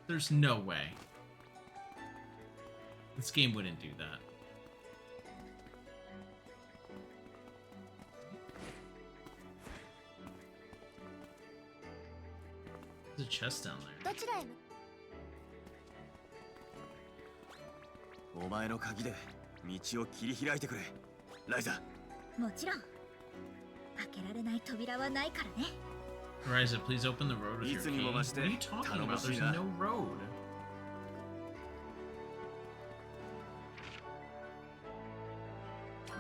There's no way. This game wouldn't do that. There's a chest down there. どちらへ？お前の鍵で道を切り開いてくれ、ライザ。もちろん。開けられない扉はないからね。 Ryza, please open the road with your key. What are you talking about? There's no road.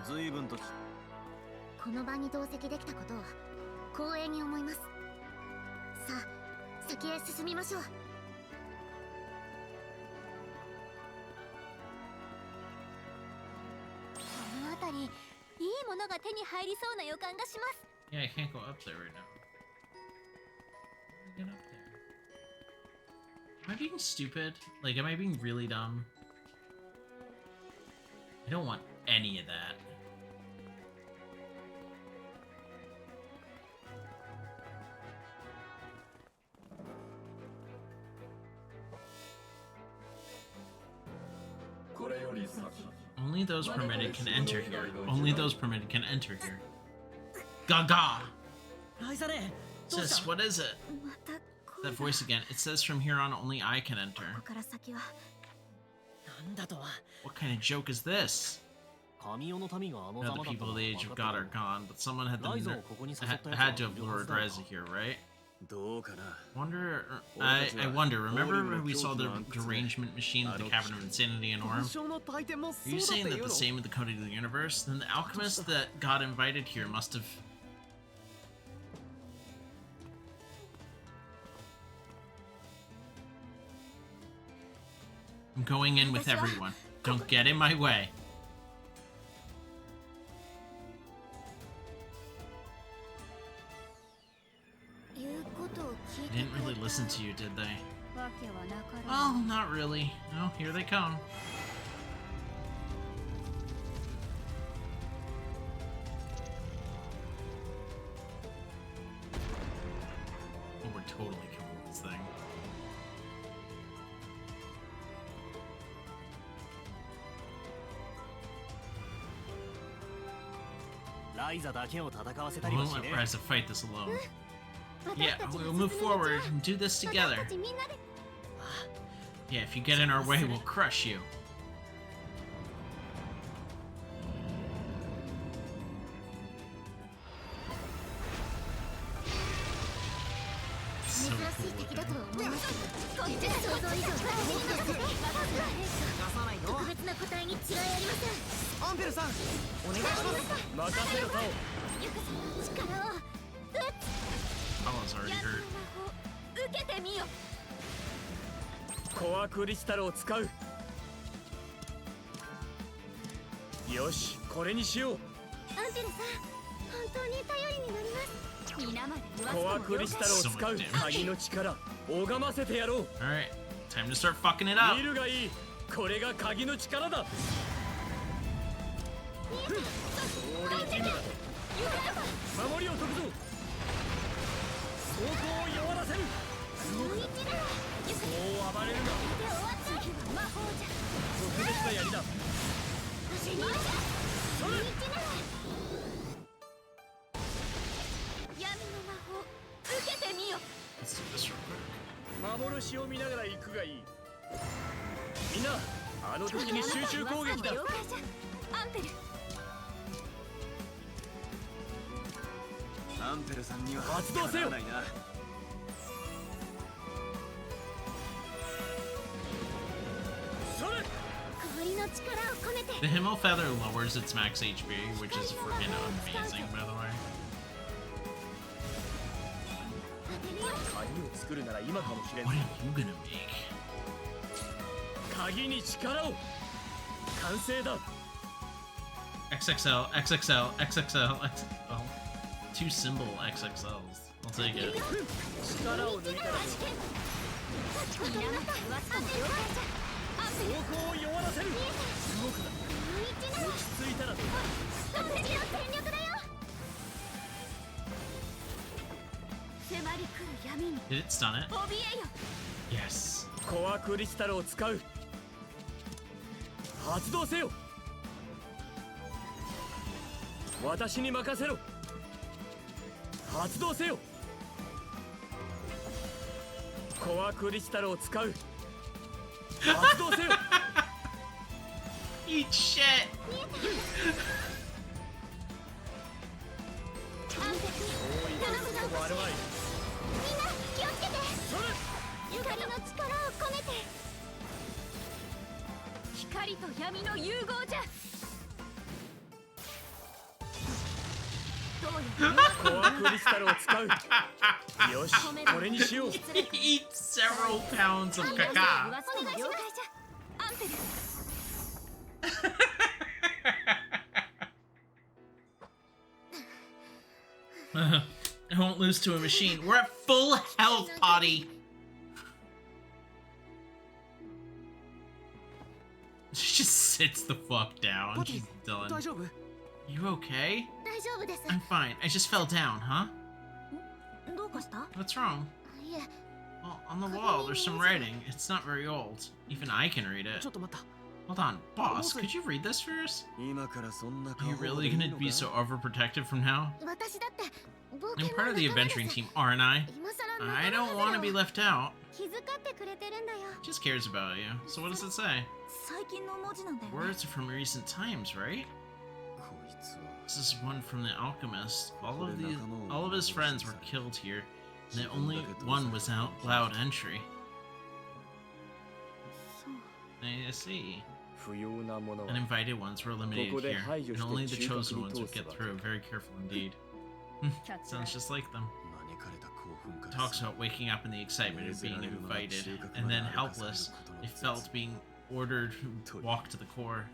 随分とこの場に同席できたことを光栄に思います。さあ、先へ進みましょう。この辺り、いいものが手に入りそうな予感がします。 Yeah, I can't go up there right now. How do I get up there? Am I being stupid? Like, am I being really dumb? I don't want any of that. Only those permitted can enter here. Only those permitted can enter here. Gaga! ライザネ、どうし Sis, た？ what is it? またこ That voice again. It says from here on only I can enter. こから先はなんだとは。 What kind of joke is this? 神代の民があの I ざ know ま the だった people の of は the 分 age か of った God け are ど、 gone, but someone had, ライザをここに誘ったやつ had to have は lured はず Ryza だ here, right? どうかな。 I wonder, remember when we saw the derangement machine at the Cavern of Insanity in 交 Orm? 渉の大点も Are そう you だって saying 言 that う the の？ same with the code of the universe? Then the alchemist that got invited here must have... I'm going in with everyone. Don't get in my way. They didn't really listen to you, did they? Well, not really. Oh, here they come. Oh, we're totally killing this thing. Ryza だけを戦わせた I りは won't し let ね Ryza fight this alone. Yeah, we'll move forward and do this together. Yeah, if you get in our way, we'll crush you. So cool looking. アンペルさんお願いします任せろタオ Paula's already hurt. 受けてみよ。コアクリスタルを使うよしこれにしようアンペルさん、本当に頼りになります。皆まで言わせてもコアクリスタルを使う鍵の力拝ませてやろう Alright, time to start fucking it up. 見るがいいこれが鍵の力だ守りを解くぞ走行を弱らせるそう暴れるな特別な槍だそれ受けてみよ。 Let's do this real quick. 幻を見ながら行くがいいみんなあの時に集中攻撃だ了解じゃ。アンペル。アンペルさんには発動せよかなわないなそれ氷の力を込めて。 The Himmel Feather lowers its max HP, which is freaking amazing, by the way. 鍵を作るなら今かもしれん What are you gonna make? 鍵に力を完成だ XXL, XXL, XXL, XXL. Two symbol XXLs. I'll take it. 力を抜いたら皆まで言わせても了解じゃ。アンペル。走行を弱らせる動くな落ち着いたら私の全力だよ。迫り来る闇に Did it stun it? 怯えよ。 Yes. コアクリスタルを使う発動せよ私に任せろ発動せよコアクリスタルを使う発動せよ Eat shit! アンペル。多いとこもあるまいみんな気をつけて。それ光の力を込めて。光と闇の融合じゃ。どうよ。コアクリスタルを使うよしこれにしよう Eat several pounds of 言 caca. わせても了解じゃ。アンペル。 I won't lose to a machine. We're at full health, Potty. She just sits the fuck down. She's done. 大丈夫 You okay? 大丈夫です。 I'm fine. I just fell down, huh? どうかした？ What's wrong? いえ、 Well, on the wall, there's some writing. It's not very old. Even I can read ちょ it. っと待った Hold on, boss. Could you read this for us? 今からそんな Are 顔 you でいい really の gonna か be so overprotective from now? 私だって冒 I'm 険 part の of the 仲間 adventuring です team, aren't I? 今さら I 仲間 don't want to 外 be れを left out. 気遣ってくれてるんだよ。 Just cares about you. So what does it say? 最近の文字なんだよね。 Words are from recent times, right? こいつは This is one from the Alchemist. All of his friends were killed here, and the only one was allowed entry. そう。 I see. 不要なものは Uninvited ones were eliminated here, and only the chosen ones would get through. Very careful indeed. Sounds just like them. 招かれた興奮から Talks about waking up in the excitement of being invited, and then helpless, they felt being ordered to walk to the core.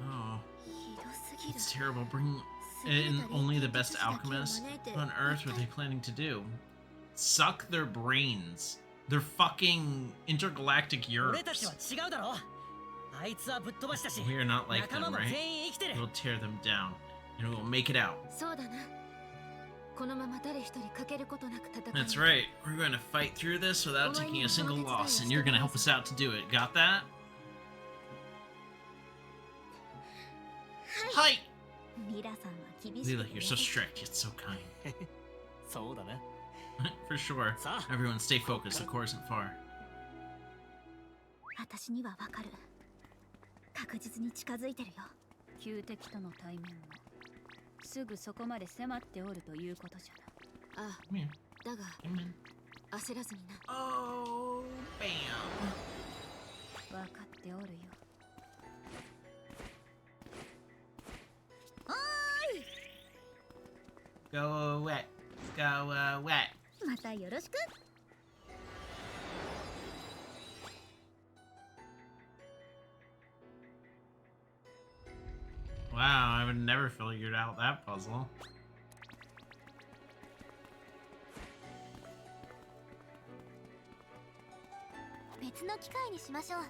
Oh, ひどすぎる。 it's terrible. Bring in only the best alchemists? What on earth were they planning to do? Suck their brains. They're fucking intergalactic 俺たち Europe's. は違うだろあいつはぶっ飛ばしたし We are not like 仲間 them, も right? 全員生きてる We'll tear them down, and we'll make it out. そうだな。このまま誰一人欠けることなく戦う。 That's right. We're going to fight through this without taking a single loss, and you're going to help us out to do it. Got that? Hi! Lila, you're so strict, yet so kind. そうだな。 For sure. Everyone stay focused, the core isn't far. 私にはわかる。確実に近づいてるよ。旧敵との対面もすぐそこまで迫っておるということじゃな。あ、だが焦らずにな。Oh, bam. わかっておるよ。Go away. Go away. またよろしく。Wow, I would never figured out that puzzle. 別の機会にしましょう。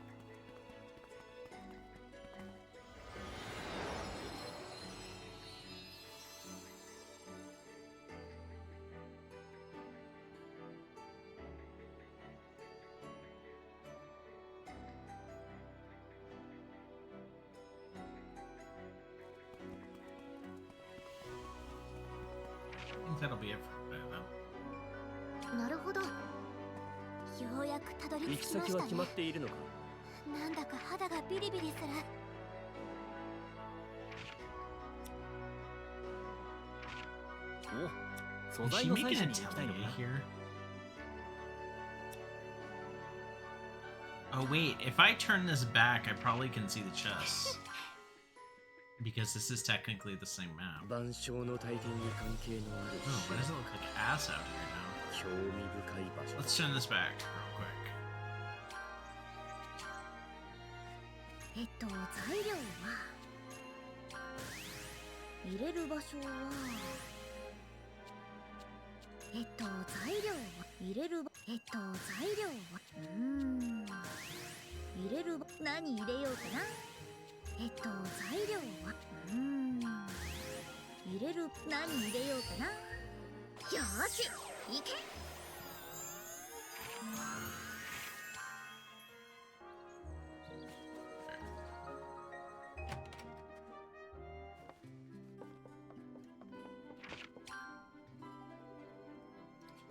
I think that'll be it for today, though. なるほど。ようやくたどり着きましたね。行き先は決まっているのか。なんだか肌がビリビリする。お、素材の採取に行きたいのか。 here? Oh wait, if I turn this back, I probably can see the chest. Because this is technically the same map. Oh, why does it look like ass out here now? Let's turn this back real quick. 材料は入れる場所は材料は入れる材料は入れる何入れようかな。材料は入れる何入れようかな。よーし行け。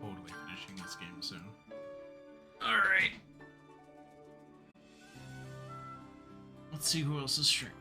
Totally finishing this game soon. Alright. Let's see who else is streaming.